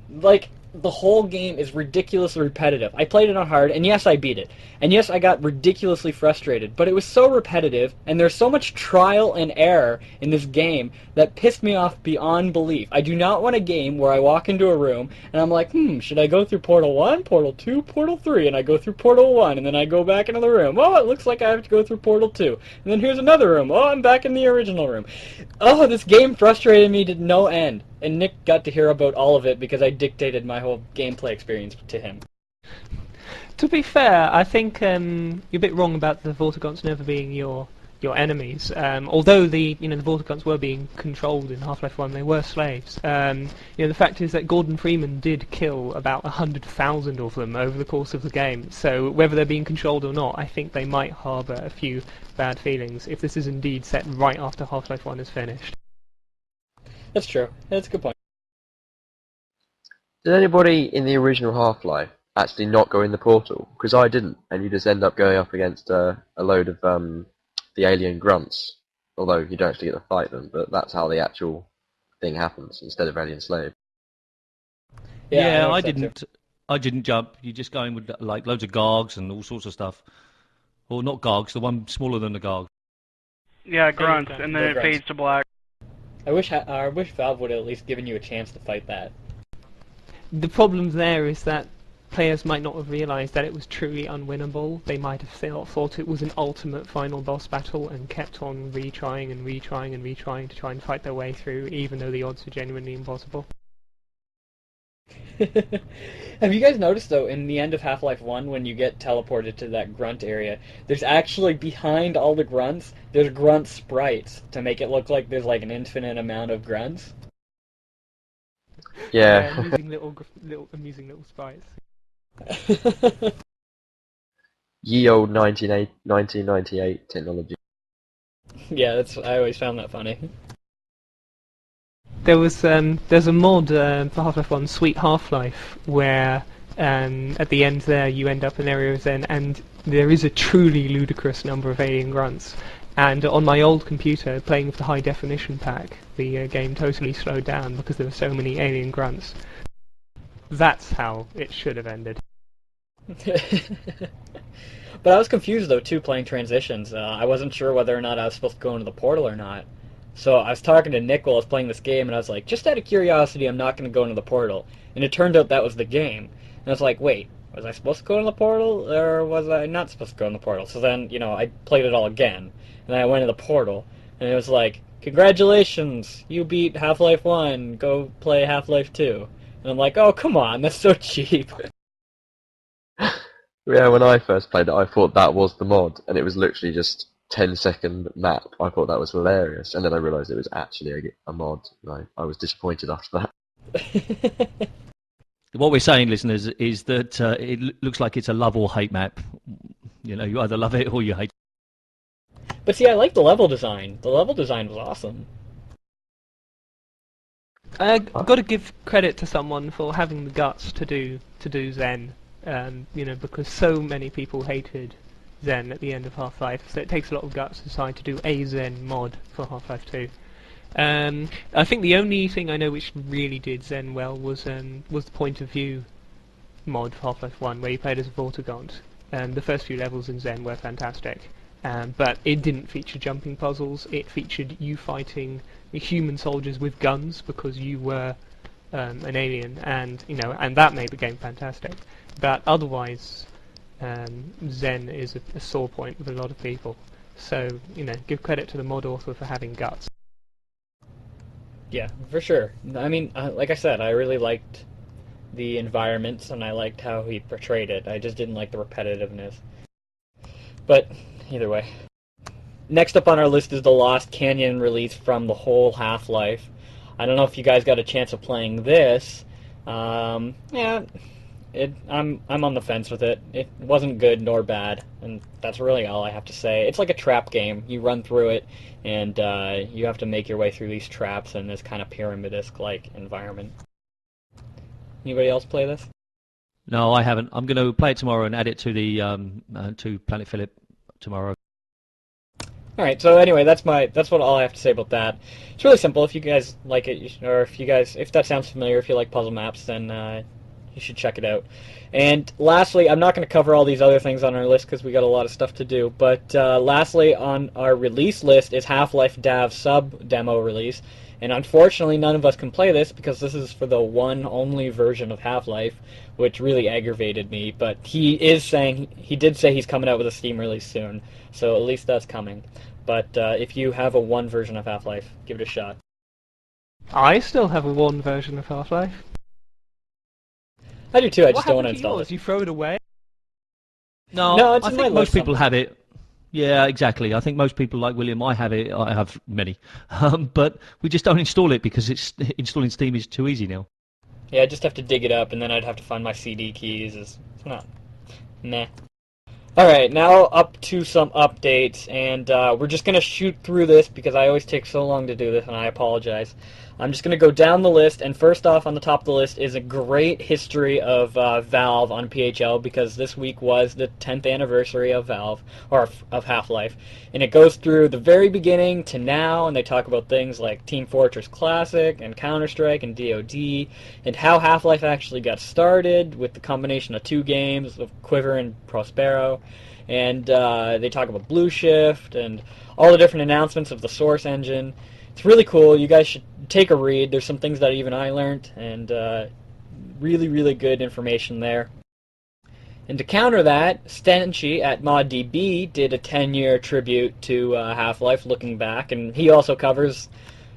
[SPEAKER 3] the whole game is ridiculously repetitive. I played it on hard, and yes, I beat it. And yes, I got ridiculously frustrated, but it was so repetitive, and there's so much trial and error in this game that pissed me off beyond belief. I do not want a game where I walk into a room, and I'm like, should I go through Portal 1, Portal 2, Portal 3, and I go through Portal 1, and then I go back into the room. Oh, it looks like I have to go through Portal 2. And then here's another room. Oh, I'm back in the original room. Oh, this game frustrated me to no end. And Nick got to hear about all of it because I dictated my whole gameplay experience to him.
[SPEAKER 6] To be fair, I think you're a bit wrong about the Vortigaunts never being your enemies. Although the Vortigaunts were being controlled in Half-Life 1, they were slaves. The fact is that Gordon Freeman did kill about 100,000 of them over the course of the game. So whether they're being controlled or not, I think they might harbour a few bad feelings if this is indeed set right after Half-Life 1 is finished.
[SPEAKER 3] That's true. That's a good point.
[SPEAKER 5] Did anybody in the original Half-Life actually not go in the portal? Because I didn't, and you just end up going up against a load of the alien grunts. Although you don't actually get to fight them, but that's how the actual thing happens instead of alien slave.
[SPEAKER 2] Yeah, I didn't jump. You just go in with like loads of gargs and all sorts of stuff. Or not gargs, the one smaller than the garg.
[SPEAKER 4] Yeah, grunts, and then it fades to black.
[SPEAKER 3] I wish Valve would have at least given you a chance to fight that.
[SPEAKER 6] The problem there is that players might not have realised that it was truly unwinnable. They might have thought it was an ultimate final boss battle and kept on retrying and retrying and retrying to try and fight their way through, even though the odds are genuinely impossible.
[SPEAKER 3] Have you guys noticed, though, in the end of Half-Life 1, when you get teleported to that grunt area, there's actually, behind all the grunts, there's grunt sprites to make it look like there's like an infinite amount of grunts?
[SPEAKER 5] Yeah.
[SPEAKER 6] Amusing little sprites.
[SPEAKER 5] Ye old 1998 technology.
[SPEAKER 3] Yeah, I always found that funny.
[SPEAKER 6] There's a mod for Half-Life 1, Sweet Half-Life, where at the end there you end up in Area of Zen, and there is a truly ludicrous number of alien grunts. And on my old computer, playing with the high definition pack, the game totally slowed down because there were so many alien grunts. That's how it should have ended.
[SPEAKER 3] But I was confused, though, too, playing Transitions. I wasn't sure whether or not I was supposed to go into the portal or not. So I was talking to Nick while I was playing this game, and I was like, just out of curiosity, I'm not going to go into the portal. And it turned out that was the game. And I was like, wait, was I supposed to go in the portal, or was I not supposed to go in the portal? So then, I played it all again, and then I went in the portal, and it was like, congratulations, you beat Half-Life 1, go play Half-Life 2. And I'm like, oh, come on, that's so cheap.
[SPEAKER 5] Yeah, when I first played it, I thought that was the mod, and it was literally just 10-second map. I thought that was hilarious, and then I realised it was actually a mod. I was disappointed after that.
[SPEAKER 2] What we're saying, listeners, is that it looks like it's a love or hate map. You either love it or you hate it.
[SPEAKER 3] But see, I like the level design. The level design was awesome.
[SPEAKER 6] I've got to give credit to someone for having the guts to do Zen. Because so many people hated Zen at the end of Half-Life, so it takes a lot of guts to decide to do a Zen mod for Half-Life 2. I think the only thing I know which really did Zen well was the point of view mod for Half-Life 1, where you played as a Vortigaunt. The first few levels in Zen were fantastic, but it didn't feature jumping puzzles. It featured you fighting human soldiers with guns because you were an alien, and that made the game fantastic. But otherwise, Zen is a sore point with a lot of people. So give credit to the mod author for having guts.
[SPEAKER 3] Yeah, for sure. I mean, like I said, I really liked the environments, and I liked how he portrayed it. I just didn't like the repetitiveness. But, either way. Next up on our list is the Lost Canyon release from the whole Half-Life. I don't know if you guys got a chance of playing this. I'm on the fence with it. It wasn't good nor bad, and that's really all I have to say. It's like a trap game. You run through it, and you have to make your way through these traps in this kind of pyramidesque-like environment. Anybody else play this?
[SPEAKER 2] No, I haven't. I'm going to play it tomorrow and add it to the to Planetphillip tomorrow.
[SPEAKER 3] All right. So anyway, that's what all I have to say about that. It's really simple. If you guys like it, or if that sounds familiar, if you like puzzle maps, then you should check it out. And lastly, I'm not going to cover all these other things on our list because we got a lot of stuff to do. But lastly, on our release list is Half-Life DAV sub demo release. And unfortunately, none of us can play this because this is for the one only version of Half-Life, which really aggravated me. But he did say he's coming out with a Steam release soon, so at least that's coming. But if you have a one version of Half-Life, give it a shot.
[SPEAKER 6] I still have a one version of Half-Life.
[SPEAKER 3] I do too. I just don't want to install
[SPEAKER 6] yours?
[SPEAKER 3] it.
[SPEAKER 6] You throw it away?
[SPEAKER 2] No,
[SPEAKER 3] it's
[SPEAKER 2] I
[SPEAKER 3] in
[SPEAKER 2] think
[SPEAKER 3] my
[SPEAKER 2] most
[SPEAKER 3] list
[SPEAKER 2] people
[SPEAKER 3] somewhere.
[SPEAKER 2] have it. Yeah, exactly. I think most people, like William, I have it. I have many. But we just don't install it because installing Steam is too easy now.
[SPEAKER 3] Yeah, I just have to dig it up, and then I'd have to find my CD keys. It's not... Nah. Alright, now up to some updates, and we're just going to shoot through this because I always take so long to do this, and I apologize. I'm just going to go down the list, and first off on the top of the list is a great history of Valve on PHL, because this week was the 10th anniversary of Valve, or of Half-Life, and it goes through the very beginning to now, and they talk about things like Team Fortress Classic, and Counter-Strike, and DoD, and how Half-Life actually got started with the combination of two games, of Quiver and Prospero, and they talk about Blue Shift, and all the different announcements of the Source engine. It's really cool. You guys should take a read. There's some things that even I learned, and really, really good information there. And to counter that, Stenchy at ModDB did a 10-year tribute to Half-Life, looking back, and he also covers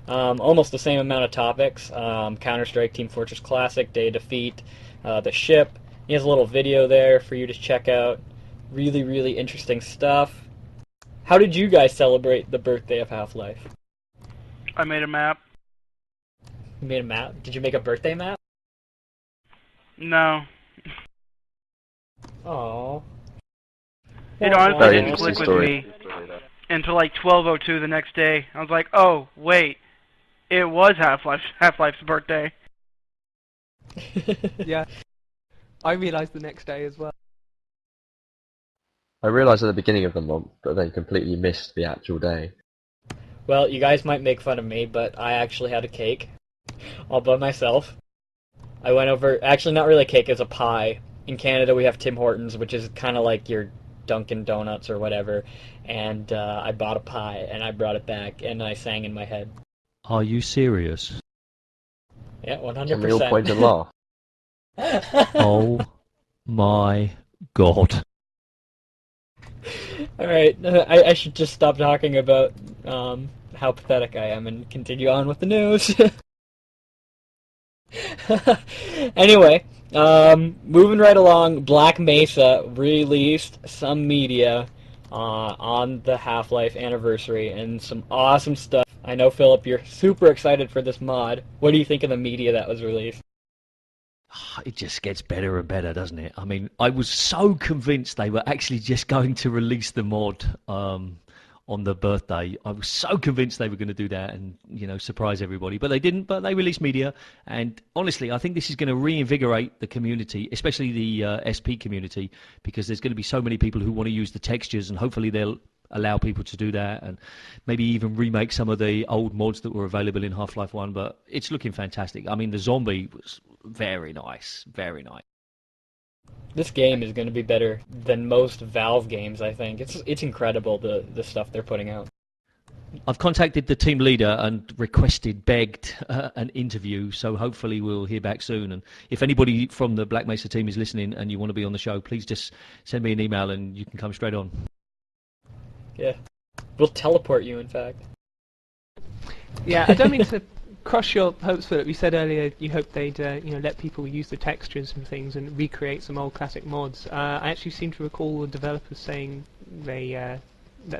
[SPEAKER 3] almost the same amount of topics. Counter-Strike, Team Fortress Classic, Day of Defeat, the ship. He has a little video there for you to check out. Really, really interesting stuff. How did you guys celebrate the birthday of Half-Life?
[SPEAKER 4] I made a map.
[SPEAKER 3] You made a map? Did you make a birthday map?
[SPEAKER 4] No.
[SPEAKER 3] Oh.
[SPEAKER 4] It honestly
[SPEAKER 5] Very
[SPEAKER 4] didn't
[SPEAKER 5] interesting
[SPEAKER 4] click with
[SPEAKER 5] story.
[SPEAKER 4] me until like 12:02 the next day. I was like, oh, wait. It was Half-Life's birthday.
[SPEAKER 6] Yeah. I realised the next day as well.
[SPEAKER 5] I realised at the beginning of the month, but then completely missed the actual day.
[SPEAKER 3] Well, you guys might make fun of me, but I actually had a cake all by myself. I went over, actually not really a cake, it's a pie. In Canada we have Tim Hortons, which is kind of like your Dunkin' Donuts or whatever, and I bought a pie, and I brought it back, and I sang in my head.
[SPEAKER 2] Are you serious?
[SPEAKER 3] Yeah, 100%.
[SPEAKER 5] Some real point and laugh.
[SPEAKER 2] Oh my god.
[SPEAKER 3] Alright, I should just stop talking about how pathetic I am and continue on with the news. Anyway, moving right along, Black Mesa released some media on the Half-Life anniversary and some awesome stuff. I know, Philip, you're super excited for this mod. What do you think of the media that was released?
[SPEAKER 2] It just gets better and better, doesn't it? I mean, I was so convinced they were actually just going to release the mod on the birthday. I was so convinced they were going to do that and, you know, surprise everybody. But they didn't, but they released media. And honestly, I think this is going to reinvigorate the community, especially the SP community, because there's going to be so many people who want to use the textures, and hopefully they'll allow people to do that and maybe even remake some of the old mods that were available in Half-Life 1. But it's looking fantastic. I mean, the zombie was very nice, very nice.
[SPEAKER 3] This game is going to be better than most Valve games, I think. It's incredible, the stuff they're putting out.
[SPEAKER 2] I've contacted the team leader and begged an interview, so hopefully we'll hear back soon. And if anybody from the Black Mesa team is listening and you want to be on the show, please just send me an email and you can come straight on.
[SPEAKER 3] Yeah. We'll teleport you, in fact.
[SPEAKER 6] Yeah, I don't mean to crush your hopes, Philip. You said earlier you hoped they'd let people use the textures and things and recreate some old classic mods. I actually seem to recall the developers saying that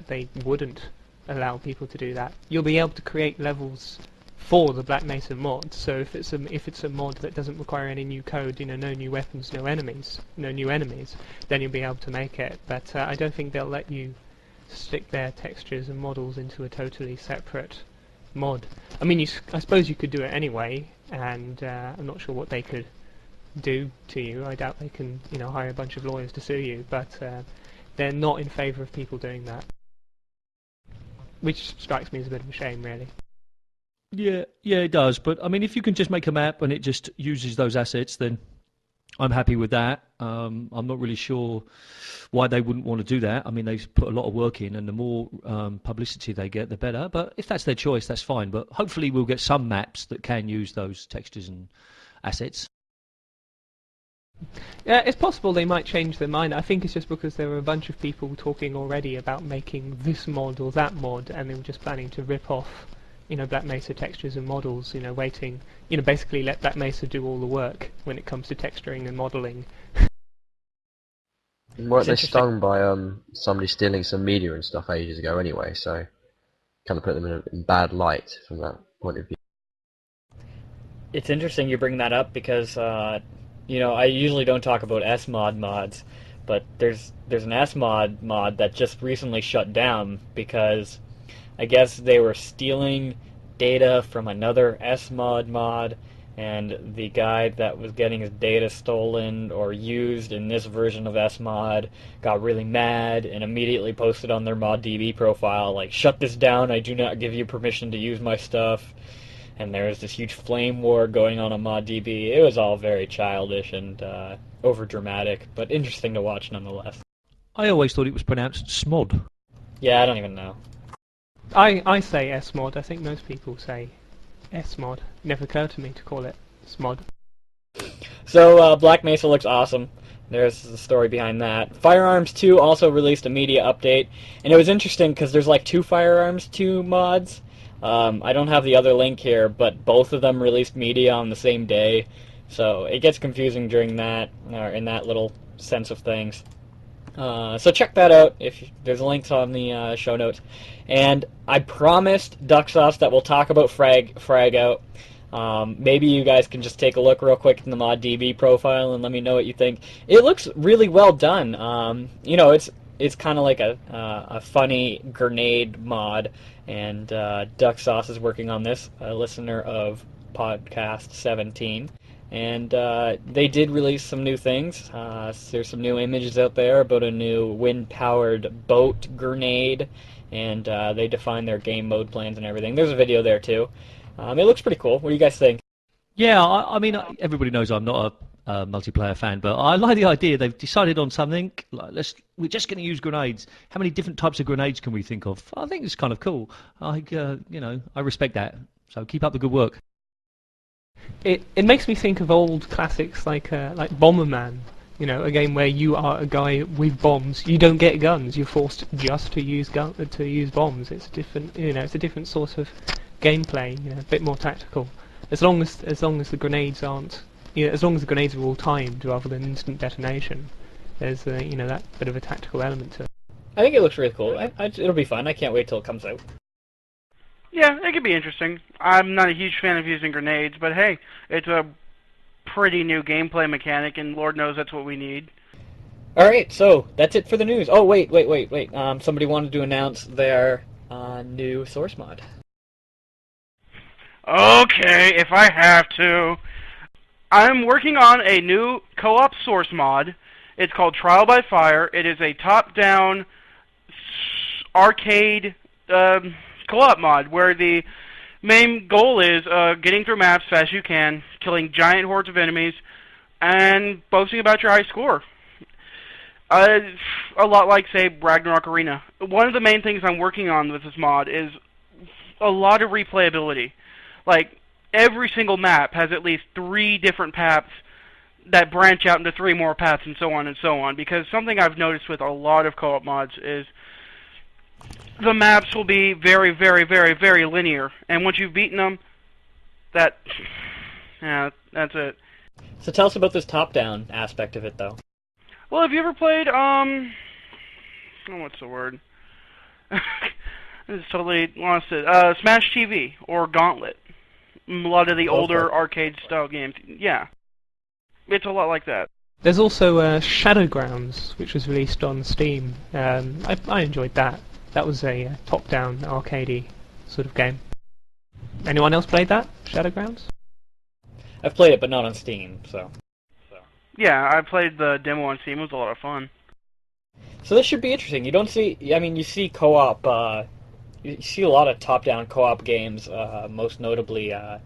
[SPEAKER 6] they wouldn't allow people to do that. You'll be able to create levels for the Black Mesa mod. So if it's a mod that doesn't require any new code, no new weapons, no new enemies, then you'll be able to make it. But I don't think they'll let you stick their textures and models into a totally separate mod. I mean, I suppose you could do it anyway, and I'm not sure what they could do to you. I doubt they can, hire a bunch of lawyers to sue you, but they're not in favour of people doing that, which strikes me as a bit of a shame, really.
[SPEAKER 2] Yeah, it does. But I mean, if you can just make a map and it just uses those assets, then I'm happy with that. I'm not really sure why they wouldn't want to do that. I mean, they've put a lot of work in, and the more publicity they get, the better. But if that's their choice, that's fine. But hopefully we'll get some maps that can use those textures and assets.
[SPEAKER 6] Yeah, it's possible they might change their mind. I think it's just because there were a bunch of people talking already about making this mod or that mod, and they were just planning to rip off Black Mesa textures and models, waiting, basically let Black Mesa do all the work when it comes to texturing and modeling.
[SPEAKER 5] Weren't they stung by somebody stealing some media and stuff ages ago anyway, so kind of put them in bad light from that point of view.
[SPEAKER 3] It's interesting you bring that up because, I usually don't talk about SMod mods, but there's an SMod mod that just recently shut down because I guess they were stealing data from another SMod mod, and the guy that was getting his data stolen or used in this version of SMod got really mad and immediately posted on their ModDB profile, like, "Shut this down, I do not give you permission to use my stuff." And there was this huge flame war going on ModDB. It was all very childish and overdramatic, but interesting to watch nonetheless.
[SPEAKER 2] I always thought it was pronounced smod.
[SPEAKER 3] Yeah, I don't even know.
[SPEAKER 6] I say SMod. I think most people say SMod. Never occurred to me to call it SMod.
[SPEAKER 3] So, Black Mesa looks awesome. There's the story behind that. FireArms 2 also released a media update, and it was interesting because there's like two FireArms 2 mods. I don't have the other link here, but both of them released media on the same day, so it gets confusing during that, or in that little sense of things. So check that out. If there's links on the show notes. And I promised Duck Sauce that we'll talk about Fragout. Maybe you guys can just take a look real quick in the ModDB profile and let me know what you think. It looks really well done. It's kind of like a funny grenade mod, and Duck Sauce is working on this, a listener of Podcast17. And they did release some new things. There's some new images out there about a new wind-powered boat grenade, and they define their game mode plans and everything. There's a video there too. It looks pretty cool. What do you guys think?
[SPEAKER 2] Yeah, I mean, everybody knows I'm not multiplayer fan, but I like the idea. They've decided on something. Like, we're just going to use grenades. How many different types of grenades can we think of? I think it's kind of cool. I respect that. So keep up the good work.
[SPEAKER 6] It makes me think of old classics like Bomberman. You know, a game where you are a guy with bombs. You don't get guns. You're forced just to use bombs. It's a different sort of gameplay. You know, a bit more tactical. As long as the grenades aren't, as long as the grenades are all timed rather than instant detonation, there's that bit of a tactical element to it.
[SPEAKER 3] I think it looks really cool. It'll be fun. I can't wait till it comes out.
[SPEAKER 4] Yeah, it could be interesting. I'm not a huge fan of using grenades, but hey, it's a pretty new gameplay mechanic, and Lord knows that's what we need.
[SPEAKER 3] Alright, so that's it for the news. Oh, wait. Somebody wanted to announce their new source mod.
[SPEAKER 4] Okay, if I have to. I'm working on a new co-op source mod. It's called Trial by Fire. It is a top-down arcade co-op mod where the main goal is getting through maps as fast as you can, killing giant hordes of enemies, and boasting about your high score. A lot like, say, Ragnarok Arena. One of the main things I'm working on with this mod is a lot of replayability. Like, every single map has at least 3 different paths that branch out into 3 more paths, and so on, because something I've noticed with a lot of co-op mods is the maps will be very, very, very, very linear, and once you've beaten them, that's it.
[SPEAKER 3] So tell us about this top-down aspect of it, though.
[SPEAKER 4] Well, have you ever played, what's the word? I just totally lost it. Smash TV, or Gauntlet. A lot of the older arcade-style games. Yeah. It's a lot like that.
[SPEAKER 6] There's also Shadowgrounds, which was released on Steam. I enjoyed that. That was a top-down arcadey sort of game. Anyone else played that, Shadowgrounds?
[SPEAKER 3] I've played it, but not on Steam, so.
[SPEAKER 4] Yeah, I played the demo on Steam. It was a lot of fun.
[SPEAKER 3] So this should be interesting. You don't see, you see co-op, you see a lot of top-down co-op games, most notably, I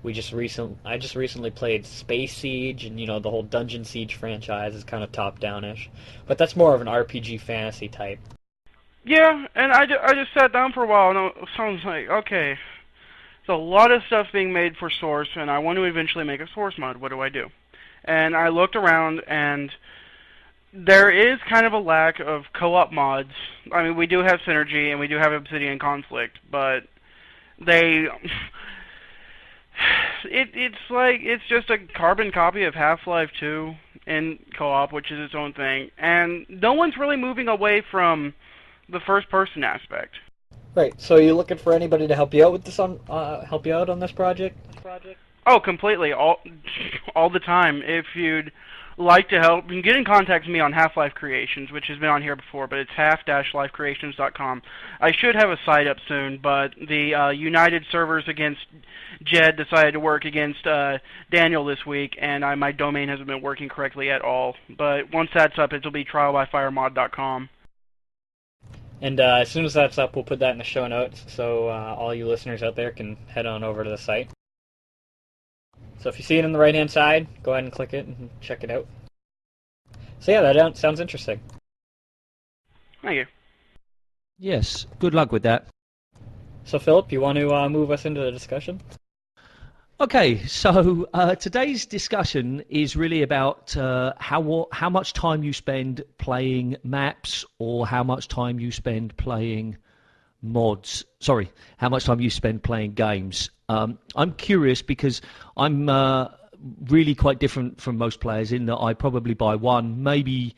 [SPEAKER 3] just recently played Space Siege, and, the whole Dungeon Siege franchise is kind of top-down-ish. But that's more of an RPG fantasy type.
[SPEAKER 4] Yeah, and I just sat down for a while, and I was like, okay, there's a lot of stuff being made for Source, and I want to eventually make a Source mod. What do I do? And I looked around, and there is kind of a lack of co-op mods. I mean, we do have Synergy, and we do have Obsidian Conflict, but it's just a carbon copy of Half-Life 2 in co-op, which is its own thing, and no one's really moving away from the first-person aspect.
[SPEAKER 3] Right. So you're looking for anybody to help you out with this help you out on this project?
[SPEAKER 4] Oh, completely. All the time. If you'd like to help, you can get in contact with me on Half-Life Creations, which has been on here before, but it's half-lifecreations.com. I should have a site up soon, but the United Servers against Jed decided to work against Daniel this week, and my domain hasn't been working correctly at all. But once that's up, it'll be trialbyfiremod.com.
[SPEAKER 3] And as soon as that's up, we'll put that in the show notes, so all you listeners out there can head on over to the site. So if you see it on the right-hand side, go ahead and click it and check it out. So yeah, that sounds interesting.
[SPEAKER 4] Thank you.
[SPEAKER 2] Yes, good luck with that.
[SPEAKER 3] So Philip, you want to move us into the discussion?
[SPEAKER 2] Okay, so today's discussion is really about how much time you spend playing maps, or how much time you spend playing mods. Sorry, how much time you spend playing games. I'm curious because I'm really quite different from most players in that I probably buy one, maybe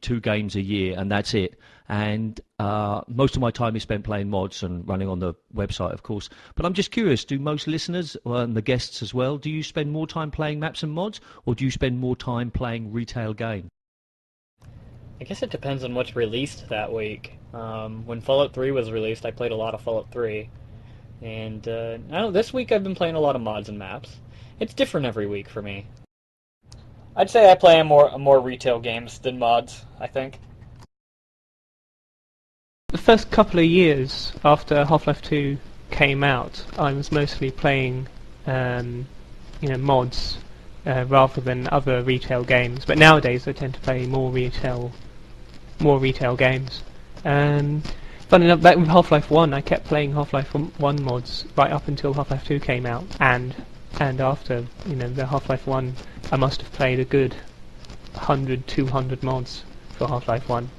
[SPEAKER 2] 2 games a year, and that's it. And most of my time is spent playing mods and running on the website, of course. But I'm just curious, do most listeners, and the guests as well, do you spend more time playing maps and mods, or do you spend more time playing retail games?
[SPEAKER 3] I guess it depends on what's released that week. When Fallout 3 was released, I played a lot of Fallout 3. And I don't know, this week I've been playing a lot of mods and maps. It's different every week for me. I'd say I play more retail games than mods, I think.
[SPEAKER 6] The first couple of years after Half-Life 2 came out, I was mostly playing, mods, rather than other retail games. But nowadays I tend to play more retail games. Funny enough, back with Half-Life 1, I kept playing Half-Life 1 mods right up until Half-Life 2 came out, and after the Half-Life 1, I must have played a good 100, 200 mods for Half-Life 1.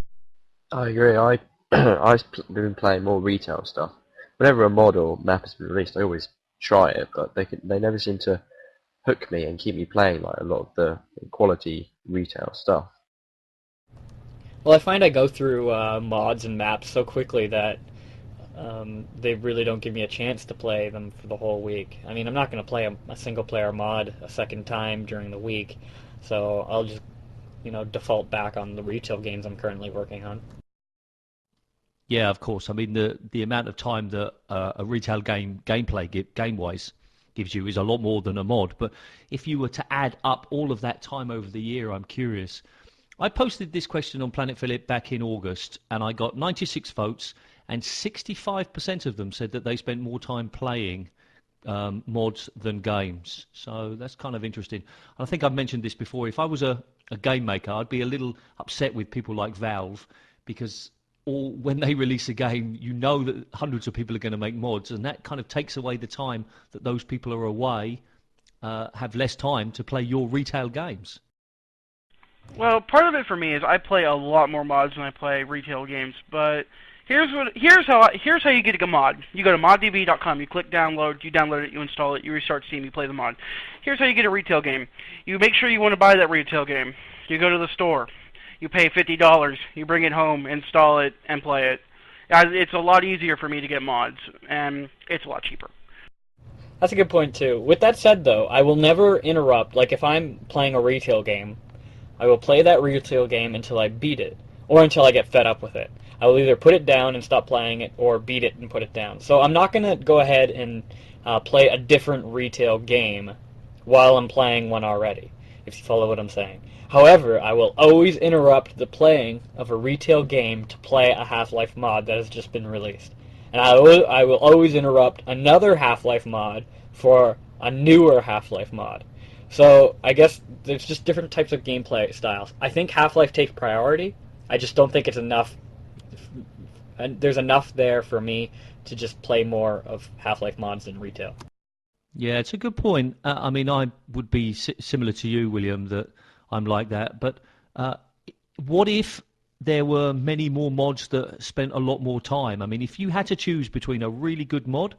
[SPEAKER 5] I agree. I've been playing more retail stuff. Whenever a mod or map has been released, I always try it, but they never seem to hook me and keep me playing like a lot of the quality retail stuff.
[SPEAKER 3] Well, I find I go through mods and maps so quickly that they really don't give me a chance to play them for the whole week. I mean, I'm not going to play a single-player mod a second time during the week, so I'll just, default back on the retail games I'm currently working on.
[SPEAKER 2] Yeah, of course. I mean, the amount of time that a retail game-wise gives you is a lot more than a mod. But if you were to add up all of that time over the year, I'm curious. I posted this question on Planetphillip back in August, and I got 96 votes, and 65% of them said that they spent more time playing mods than games. So that's kind of interesting. I think I've mentioned this before. If I was a game maker, I'd be a little upset with people like Valve, because when they release a game, you know that hundreds of people are going to make mods, and that kind of takes away the time that those people are away, have less time to play your retail games.
[SPEAKER 4] Well, part of it for me is I play a lot more mods than I play retail games, but here's how you get a mod. You go to moddb.com, you click download, you download it, you install it, you restart Steam, you play the mod. Here's how you get a retail game. You make sure you want to buy that retail game. You go to the store. You pay $50, you bring it home, install it, and play it. It's a lot easier for me to get mods, and it's a lot cheaper.
[SPEAKER 3] That's a good point, too. With that said, though, I will never interrupt. Like, if I'm playing a retail game, I will play that retail game until I beat it, or until I get fed up with it. I will either put it down and stop playing it, or beat it and put it down. So I'm not going to go ahead and play a different retail game while I'm playing one already, if you follow what I'm saying. However, I will always interrupt the playing of a retail game to play a Half-Life mod that has just been released. And I will always interrupt another Half-Life mod for a newer Half-Life mod. So I guess there's just different types of gameplay styles. I think Half-Life takes priority. I just don't think it's enough. And there's enough there for me to just play more of Half-Life mods than retail.
[SPEAKER 2] Yeah, it's a good point. I mean, I would be similar to you, William, that I'm like that. But what if there were many more mods that spent a lot more time? I mean, if you had to choose between a really good mod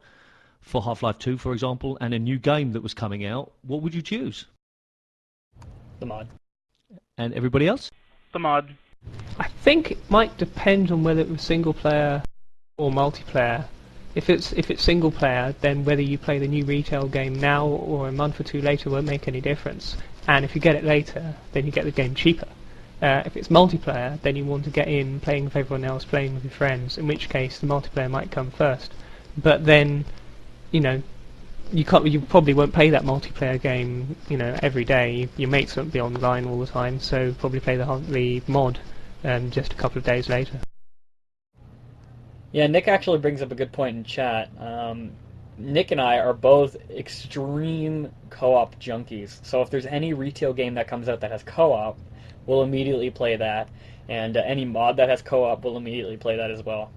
[SPEAKER 2] for Half-Life 2, for example, and a new game that was coming out, what would you choose?
[SPEAKER 3] The mod.
[SPEAKER 2] And everybody else?
[SPEAKER 4] The mod.
[SPEAKER 6] I think it might depend on whether it was single player or multiplayer. If it's single player, then whether you play the new retail game now or a month or two later won't make any difference. And if you get it later, then you get the game cheaper. If it's multiplayer, then you want to get in playing with everyone else, playing with your friends, in which case the multiplayer might come first. But then, you probably won't play that multiplayer game, every day. Your mates won't be online all the time, so probably play the mod just a couple of days later.
[SPEAKER 3] Yeah, Nick actually brings up a good point in chat. Nick and I are both extreme co-op junkies, so if there's any retail game that comes out that has co-op, we'll immediately play that, and any mod that has co-op, we'll immediately play that as well.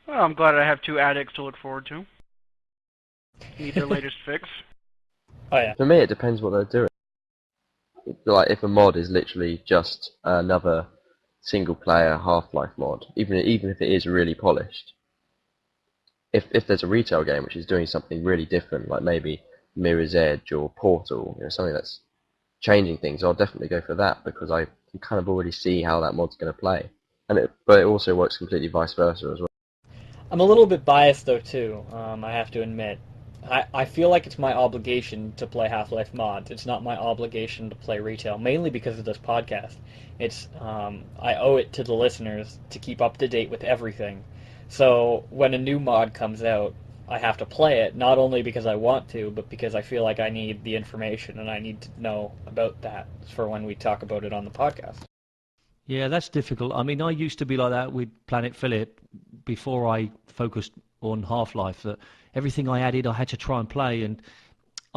[SPEAKER 4] Well, I'm glad I have two addicts to look forward to. Need their latest fix.
[SPEAKER 3] Oh yeah.
[SPEAKER 5] For me, it depends what they're doing. Like, if a mod is literally just another single-player Half-Life mod, even if it is really polished, if there's a retail game which is doing something really different, like maybe Mirror's Edge or Portal, something that's changing things, I'll definitely go for that, because I can kind of already see how that mod's going to play. But it also works completely vice versa as well.
[SPEAKER 3] I'm a little bit biased though too, I have to admit. I feel like it's my obligation to play Half-Life mods. It's not my obligation to play retail, mainly because of this podcast. It's I owe it to the listeners to keep up to date with everything. So when a new mod comes out, I have to play it, not only because I want to, but because I feel like I need the information and I need to know about that for when we talk about it on the podcast.
[SPEAKER 2] Yeah, that's difficult. I mean, I used to be like that with Planetphillip before I focused on Half-Life, that everything I added I had to try and play, and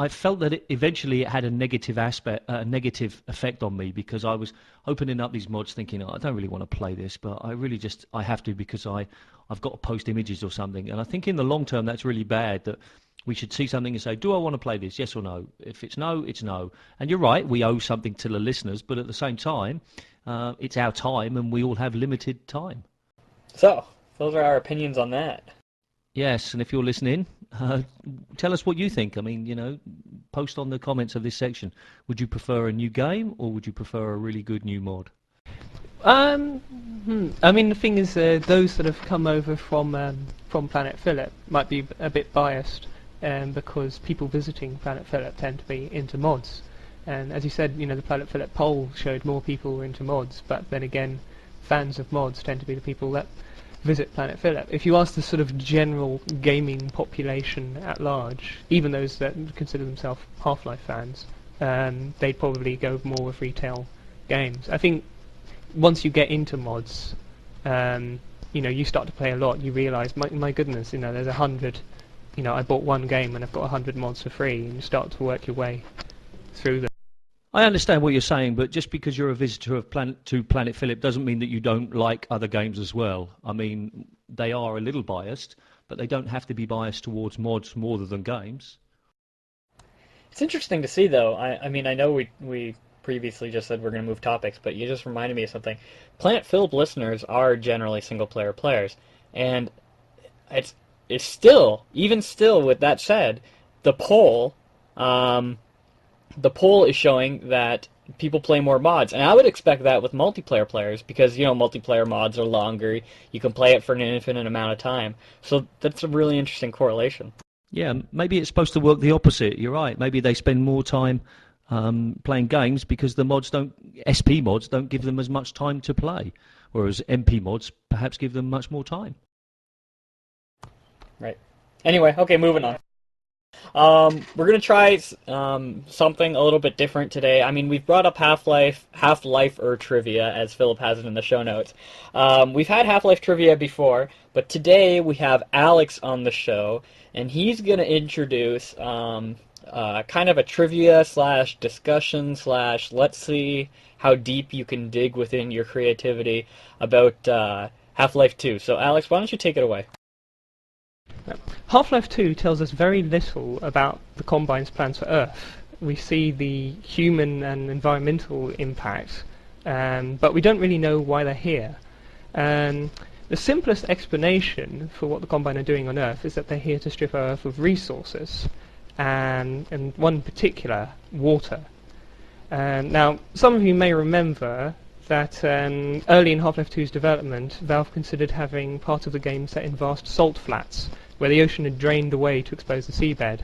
[SPEAKER 2] I felt that eventually it had a negative aspect, a negative effect on me, because I was opening up these mods thinking, oh, I don't really want to play this, but I have to because I've got to post images or something. And I think in the long term that's really bad, that we should see something and say, do I want to play this, yes or no? If it's no, it's no. And you're right, we owe something to the listeners, but at the same time, it's our time and we all have limited time.
[SPEAKER 3] So, those are our opinions on that.
[SPEAKER 2] Yes, and if you're listening, tell us what you think. I mean, post on the comments of this section. Would you prefer a new game, or would you prefer a really good new mod?
[SPEAKER 6] I mean, the thing is, those that have come over from Planetphillip might be a bit biased, because people visiting Planetphillip tend to be into mods. And as you said, the Planetphillip poll showed more people were into mods, but then again, fans of mods tend to be the people that visit Planetphillip. If you ask the sort of general gaming population at large, even those that consider themselves Half-Life fans, they'd probably go more with retail games. I think once you get into mods, you start to play a lot, you realise, my goodness, there's 100, I bought one game and I've got 100 mods for free, and you start to work your way through them.
[SPEAKER 2] I understand what you're saying, but just because you're a visitor to Planetphillip doesn't mean that you don't like other games as well. I mean, they are a little biased, but they don't have to be biased towards mods more than games.
[SPEAKER 3] It's interesting to see, though. I mean, I know we previously just said we're going to move topics, but you just reminded me of something. Planetphillip listeners are generally single-player players, and it's still, even still, with that said, the poll is showing that people play more mods, and I would expect that with multiplayer players, because multiplayer mods are longer. You can play it for an infinite amount of time, so that's a really interesting correlation.
[SPEAKER 2] Yeah, maybe it's supposed to work the opposite. You're right. Maybe they spend more time playing games because the SP mods don't give them as much time to play, whereas MP mods perhaps give them much more time.
[SPEAKER 3] Right. Anyway, okay, moving on. We're going to try something a little bit different today. I mean, we've brought up Half-Life trivia, as Phillip has it in the show notes. We've had Half-Life trivia before, but today we have Alex on the show, and he's going to introduce kind of a trivia / discussion / let's see how deep you can dig within your creativity about Half-Life 2. So, Alex, why don't you take it away?
[SPEAKER 6] Half-Life 2 tells us very little about the Combine's plans for Earth. We see the human and environmental impact, but we don't really know why they're here. The simplest explanation for what the Combine are doing on Earth is that they're here to strip Earth of resources, and one in particular, water. Now, some of you may remember that early in Half-Life 2's development, Valve considered having part of the game set in vast salt flats, where the ocean had drained away to expose the seabed.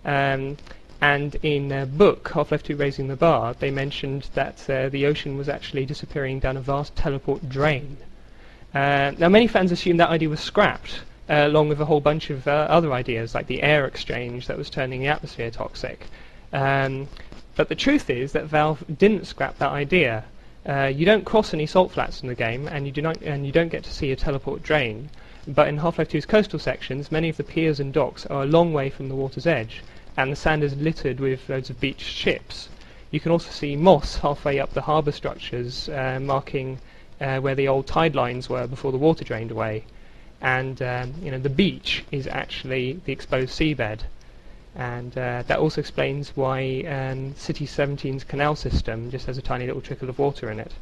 [SPEAKER 6] And in a book, Half-Life 2 Raising the Bar, they mentioned that the ocean was actually disappearing down a vast teleport drain. Now, many fans assumed that idea was scrapped, along with a whole bunch of other ideas, like the air exchange that was turning the atmosphere toxic. But the truth is that Valve didn't scrap that idea. You don't cross any salt flats in the game, and you don't get to see a teleport drain. But in Half-Life 2's coastal sections, many of the piers and docks are a long way from the water's edge, and the sand is littered with loads of beached ships. You can also see moss halfway up the harbour structures, marking where the old tide lines were before the water drained away. And the beach is actually the exposed seabed. And that also explains why City 17's canal system just has a tiny little trickle of water in it.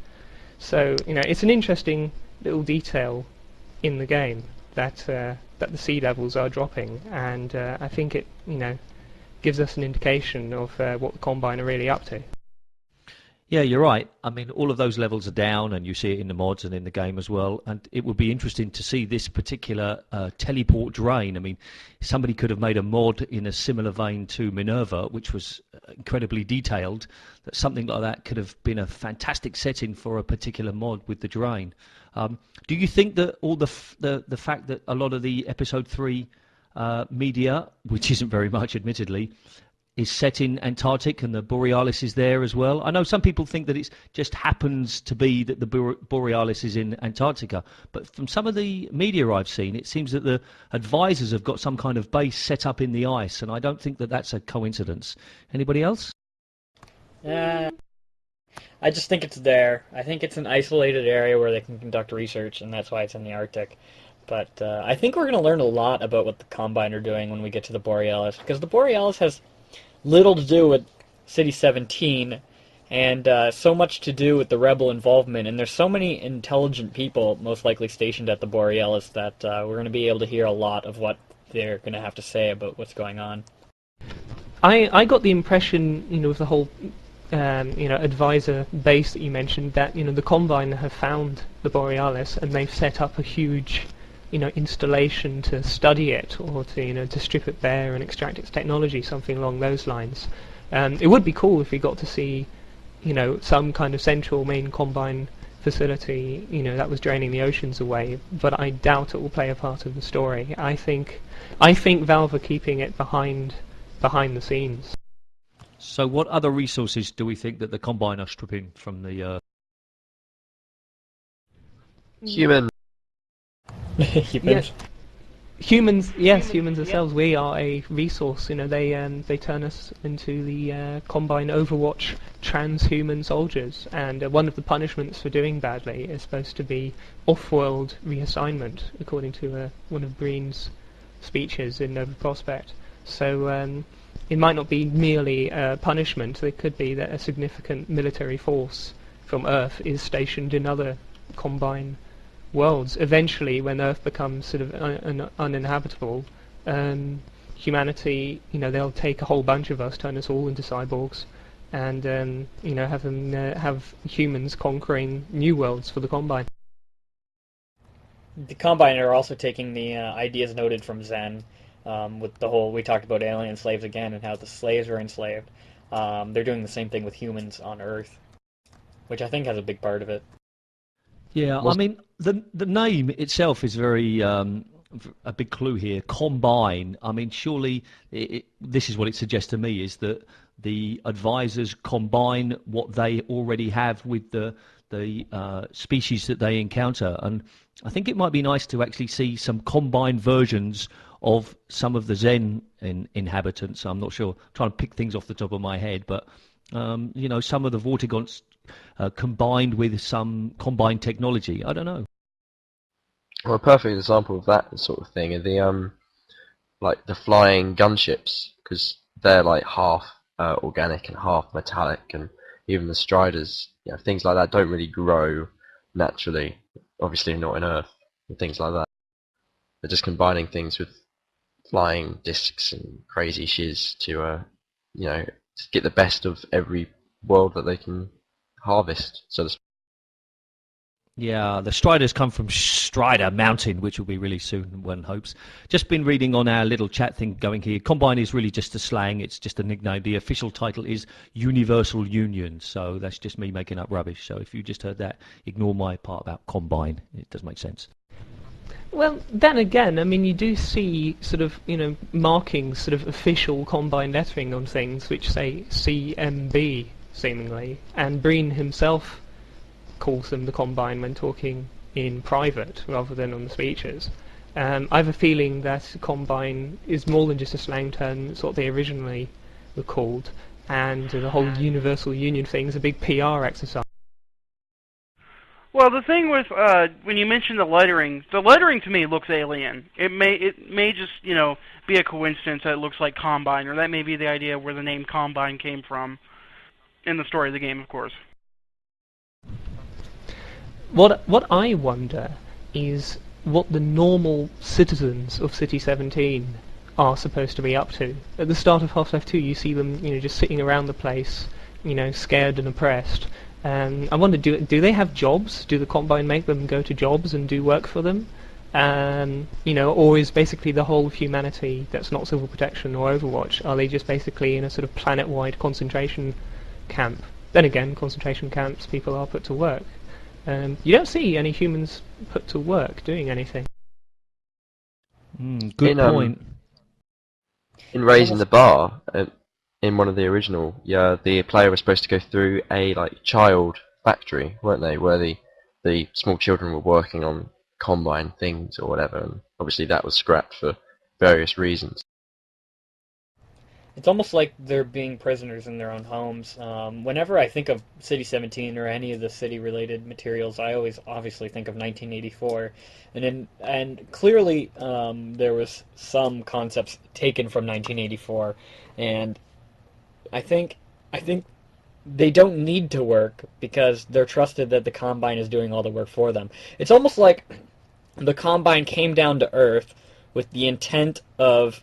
[SPEAKER 6] So, it's an interesting little detail in the game that the sea levels are dropping, and I think it gives us an indication of what the Combine are really up to.
[SPEAKER 2] Yeah, you're right. I mean, all of those levels are down, and you see it in the mods and in the game as well. And it would be interesting to see this particular teleport drain. I mean, somebody could have made a mod in a similar vein to Minerva, which was incredibly detailed. That something like that could have been a fantastic setting for a particular mod with the drain. Do you think that all the fact that a lot of the Episode 3 media, which isn't very much, admittedly, is set in Antarctic and the Borealis is there as well. I know some people think that it just happens to be that the Borealis is in Antarctica, but from some of the media I've seen, it seems that the advisors have got some kind of base set up in the ice, and I don't think that that's a coincidence. Anybody else?
[SPEAKER 3] I just think it's there. I think it's an isolated area where they can conduct research, and that's why it's in the Arctic. But I think we're going to learn a lot about what the Combine are doing when we get to the Borealis, because the Borealis has little to do with City 17 and so much to do with the rebel involvement, and there's so many intelligent people most likely stationed at the Borealis that we're going to be able to hear a lot of what they're going to have to say about what's going on.
[SPEAKER 6] I got the impression, with the whole advisor base that you mentioned, that the Combine have found the Borealis and they've set up a huge installation to study it, or to strip it bare and extract its technology, something along those lines. It would be cool if we got to see some kind of central main Combine facility that was draining the oceans away, but I doubt it will play a part of the story. I think Valve are keeping it behind the scenes.
[SPEAKER 2] So what other resources do we think that the Combine are stripping from the
[SPEAKER 5] Human.
[SPEAKER 3] Humans.
[SPEAKER 6] Humans ourselves. We are a resource. They turn us into the Combine Overwatch transhuman soldiers, and one of the punishments for doing badly is supposed to be off-world reassignment, according to one of Breen's speeches in Nova Prospect. So it might not be merely a punishment. It could be that a significant military force from Earth is stationed in other Combine worlds. Eventually, when Earth becomes sort of uninhabitable, humanity, they'll take a whole bunch of us, turn us all into cyborgs, and have humans conquering new worlds for the Combine.
[SPEAKER 3] The Combine are also taking the ideas noted from Zen, with the whole, we talked about alien slaves again and how the slaves were enslaved. They're doing the same thing with humans on Earth, which I think has a big part of it.
[SPEAKER 2] Yeah, I mean, the name itself is very a big clue here. Combine. I mean, surely this is what it suggests to me, is that the advisors combine what they already have with the species that they encounter. And I think it might be nice to actually see some combined versions of some of the Zen inhabitants. I'm not sure. I'm trying to pick things off the top of my head, but some of the Vortigons combined with some combined technology. I don't know.
[SPEAKER 5] Well, a perfect example of that sort of thing are the the flying gunships, because they're like half organic and half metallic, and even the Striders, things like that don't really grow naturally. Obviously not in Earth and things like that. They're just combining things with flying discs and crazy shiz to get the best of every world that they can harvest, so to speak.
[SPEAKER 2] Yeah, the Striders come from Strider Mountain, which will be really soon, one hopes. Just been reading on our little chat thing going here. Combine is really just a slang. It's just a nickname. The official title is Universal Union, so that's just me making up rubbish. So if you just heard that, ignore my part about Combine. It does make sense.
[SPEAKER 6] Well, then again, I mean, you do see sort of, markings, sort of official Combine lettering on things which say CMB, seemingly, and Breen himself calls them the Combine when talking in private rather than on the speeches. I have a feeling that Combine is more than just a slang term. It's what they originally were called, and the whole Universal Union thing is a big PR exercise.
[SPEAKER 4] Well, the thing with when you mentioned the lettering to me looks alien. It may just be a coincidence that it looks like Combine, or that may be the idea where the name Combine came from in the story of the game, of course.
[SPEAKER 6] What I wonder is what the normal citizens of City 17 are supposed to be up to. At the start of Half-Life 2, you see them, just sitting around the place, scared and oppressed. I wonder, do they have jobs? Do the Combine make them go to jobs and do work for them? Or is basically the whole of humanity that's not Civil Protection or Overwatch, are they just basically in a sort of planet-wide concentration camp? Then again, concentration camps, people are put to work. You don't see any humans put to work doing anything.
[SPEAKER 2] Good point.
[SPEAKER 5] In Raising the Bar, in one of the original, yeah, the player was supposed to go through a like child factory, weren't they? Where the small children were working on combine things or whatever, and obviously that was scrapped for various reasons.
[SPEAKER 3] It's almost like they're being prisoners in their own homes. Whenever I think of City 17 or any of the city-related materials, I always obviously think of 1984, and clearly there was some concepts taken from 1984, and I think they don't need to work because they're trusted that the Combine is doing all the work for them. It's almost like the Combine came down to Earth with the intent of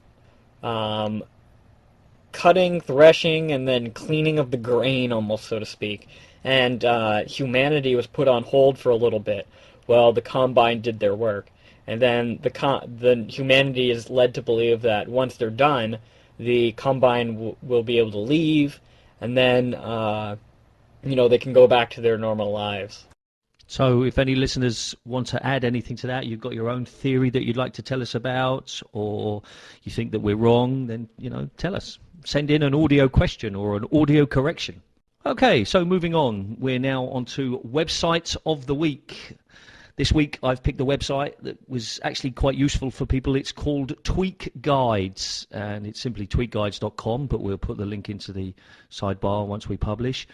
[SPEAKER 3] cutting, threshing, and then cleaning of the grain, almost, so to speak. And humanity was put on hold for a little bit while the Combine did their work. And then the humanity is led to believe that once they're done, the Combine will be able to leave, and then they can go back to their normal lives.
[SPEAKER 2] So if any listeners want to add anything to that, you've got your own theory that you'd like to tell us about, or you think that we're wrong, then, tell us. Send in an audio question or an audio correction. Okay, so moving on. We're now on to Website of the Week. This week I've picked a website that was actually quite useful for people. It's called Tweak Guides, and it's simply tweakguides.com, but we'll put the link into the sidebar once we publish.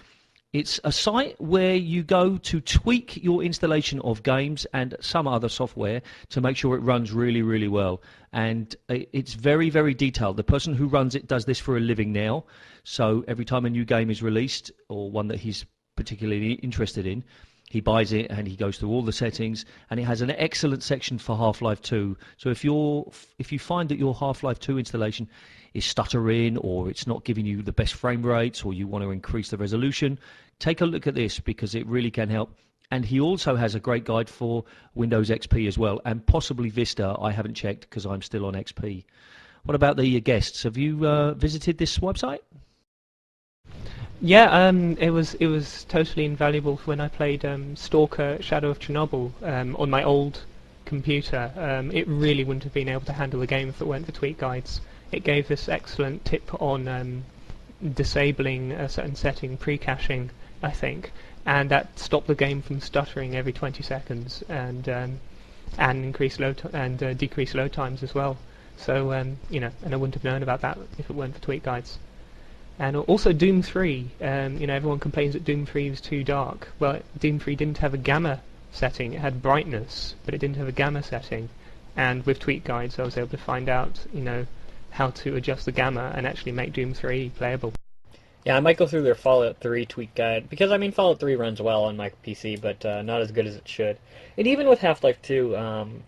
[SPEAKER 2] It's a site where you go to tweak your installation of games and some other software to make sure it runs really, really well. And it's very, very detailed. The person who runs it does this for a living now. So every time a new game is released, or one that he's particularly interested in, he buys it and he goes through all the settings, and it has an excellent section for Half-Life 2. So if you find that your Half-Life 2 installation is stuttering, or it's not giving you the best frame rates, or you want to increase the resolution, take a look at this because it really can help. And he also has a great guide for Windows XP as well, and possibly Vista. I haven't checked because I'm still on XP. What about the guests? Have you visited this website?
[SPEAKER 6] Yeah, it was totally invaluable for when I played Stalker Shadow of Chernobyl on my old computer. It really wouldn't have been able to handle the game if it weren't for Tweak Guides. It gave this excellent tip on disabling a certain setting, pre-caching, I think, and that stopped the game from stuttering every 20 seconds and increase decrease load times as well. So and I wouldn't have known about that if it weren't for Tweak Guides. And also Doom 3. Everyone complains that Doom 3 was too dark. Well, Doom 3 didn't have a gamma setting. It had brightness, but it didn't have a gamma setting. And with Tweak Guides, I was able to find out, how to adjust the gamma and actually make Doom 3 playable.
[SPEAKER 3] Yeah, I might go through their Fallout 3 tweak guide, because Fallout 3 runs well on my PC, but not as good as it should. And even with Half-Life 2,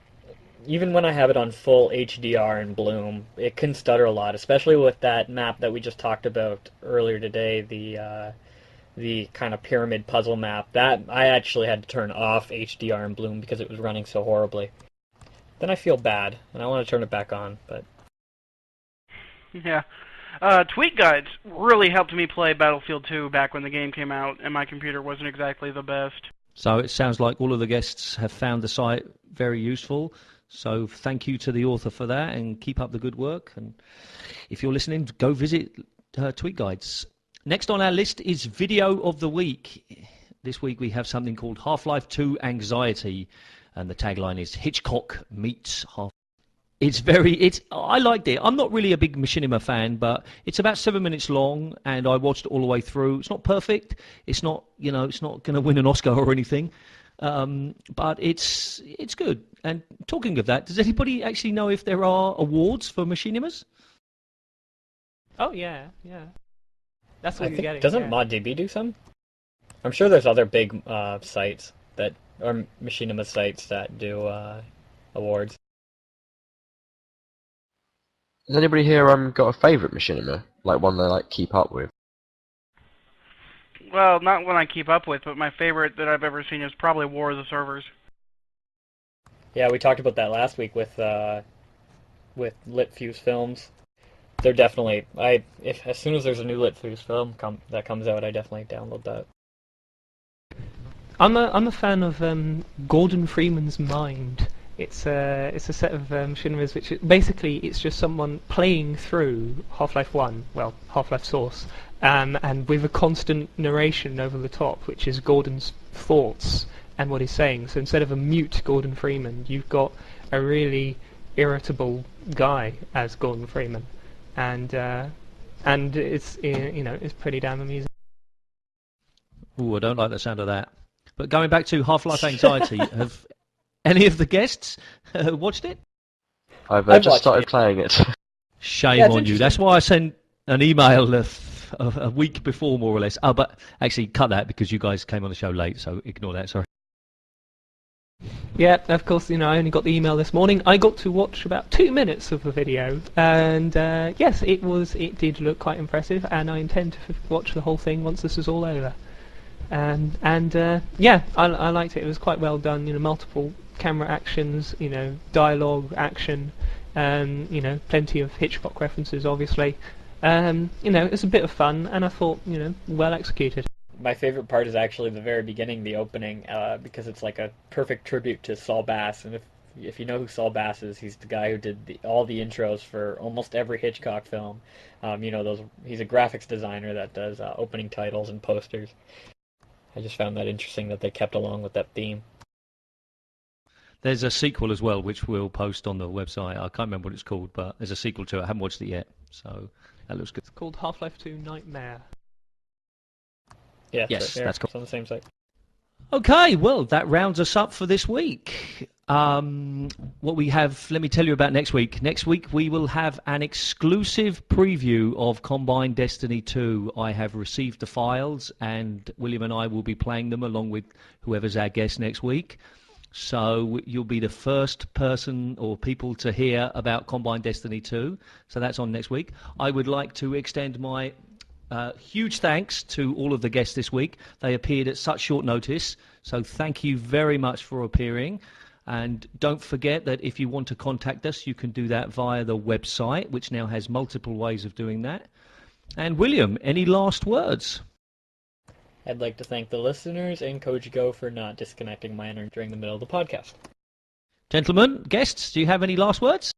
[SPEAKER 3] even when I have it on full HDR and bloom, it can stutter a lot, especially with that map that we just talked about earlier today, the kind of pyramid puzzle map. That I actually had to turn off HDR and bloom because it was running so horribly. Then I feel bad, and I want to turn it back on, but...
[SPEAKER 4] Yeah. Tweak Guides really helped me play Battlefield 2 back when the game came out, and my computer wasn't exactly the best.
[SPEAKER 2] So it sounds like all of the guests have found the site very useful. So thank you to the author for that, and keep up the good work. And if you're listening, go visit Tweak Guides. Next on our list is Video of the Week. This week we have something called Half-Life 2 Anxiety, and the tagline is Hitchcock meets Half. I liked it. I'm not really a big Machinima fan, but it's about 7 minutes long, and I watched it all the way through. It's not perfect. It's not, it's not going to win an Oscar or anything, but it's good. And talking of that, does anybody actually know if there are awards for Machinimas?
[SPEAKER 6] Oh yeah. That's what you're getting.
[SPEAKER 3] Doesn't ModDB do some? I'm sure there's other big sites that are Machinima sites that do awards.
[SPEAKER 5] Has anybody here got a favourite Machinima? Like one they keep up with?
[SPEAKER 4] Well, not one I keep up with, but my favorite that I've ever seen is probably War of the Servers.
[SPEAKER 3] Yeah, we talked about that last week with Lit Fuse films. They're definitely as soon as there's a new Lit Fuse film that comes out, I definitely download that.
[SPEAKER 6] I'm a fan of Gordon Freeman's Mind. It's a set of machineries which basically it's just someone playing through Half-Life 1, well, Half-Life Source, and with a constant narration over the top, which is Gordon's thoughts and what he's saying. So instead of a mute Gordon Freeman, you've got a really irritable guy as Gordon Freeman, and it's it's pretty damn amusing.
[SPEAKER 2] Ooh, I don't like the sound of that. But going back to Half-Life Anxiety, have any of the guests watched it?
[SPEAKER 5] I've
[SPEAKER 3] I've
[SPEAKER 5] just
[SPEAKER 3] watched
[SPEAKER 5] started
[SPEAKER 3] it.
[SPEAKER 5] playing it.
[SPEAKER 2] Shame
[SPEAKER 3] Yeah, it's
[SPEAKER 2] on you.
[SPEAKER 3] interesting.
[SPEAKER 2] That's why I sent an email a week before, more or less. Oh, but actually, cut that because you guys came on the show late, so ignore that. Sorry.
[SPEAKER 6] Yeah, of course, I only got the email this morning. I got to watch about 2 minutes of the video, and yes, it did look quite impressive, and I intend to watch the whole thing once this is all over. Yeah, I liked it. It was quite well done. Multiple camera actions, dialogue, action, plenty of Hitchcock references, obviously. It's a bit of fun, and I thought, well executed.
[SPEAKER 3] My favorite part is actually the very beginning, the opening, because it's like a perfect tribute to Saul Bass. And if you know who Saul Bass is, he's the guy who did all the intros for almost every Hitchcock film. He's a graphics designer that does opening titles and posters. I just found that interesting that they kept along with that theme.
[SPEAKER 2] There's a sequel as well, which we'll post on the website. I can't remember what it's called, but there's a sequel to it. I haven't watched it yet, so that looks good.
[SPEAKER 6] It's called Half-Life 2 Nightmare.
[SPEAKER 3] Yeah,
[SPEAKER 2] Yes,
[SPEAKER 3] right,
[SPEAKER 2] that's cool.
[SPEAKER 3] It's on the same site.
[SPEAKER 2] Okay, well, that rounds us up for this week. What we have, let me tell you about next week. Next week we will have an exclusive preview of Combine Destiny 2. I have received the files, and William and I will be playing them along with whoever's our guest next week. So you'll be the first person or people to hear about Combine Destiny 2. So that's on next week. I would like to extend my huge thanks to all of the guests this week. They appeared at such short notice, so thank you very much for appearing. And don't forget that if you want to contact us, you can do that via the website, which now has multiple ways of doing that. And William, any last words?
[SPEAKER 3] I'd like to thank the listeners and Coach Go for not disconnecting my internet during the middle of the podcast.
[SPEAKER 2] Gentlemen, guests, do you have any last words?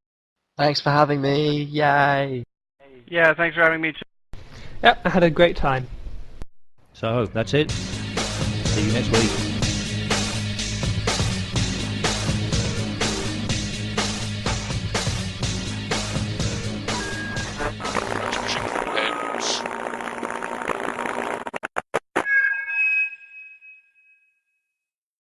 [SPEAKER 5] Thanks for having me. Yay.
[SPEAKER 4] Yeah, thanks for having me too.
[SPEAKER 6] Yep, I had a great time.
[SPEAKER 2] So that's it. See you next week.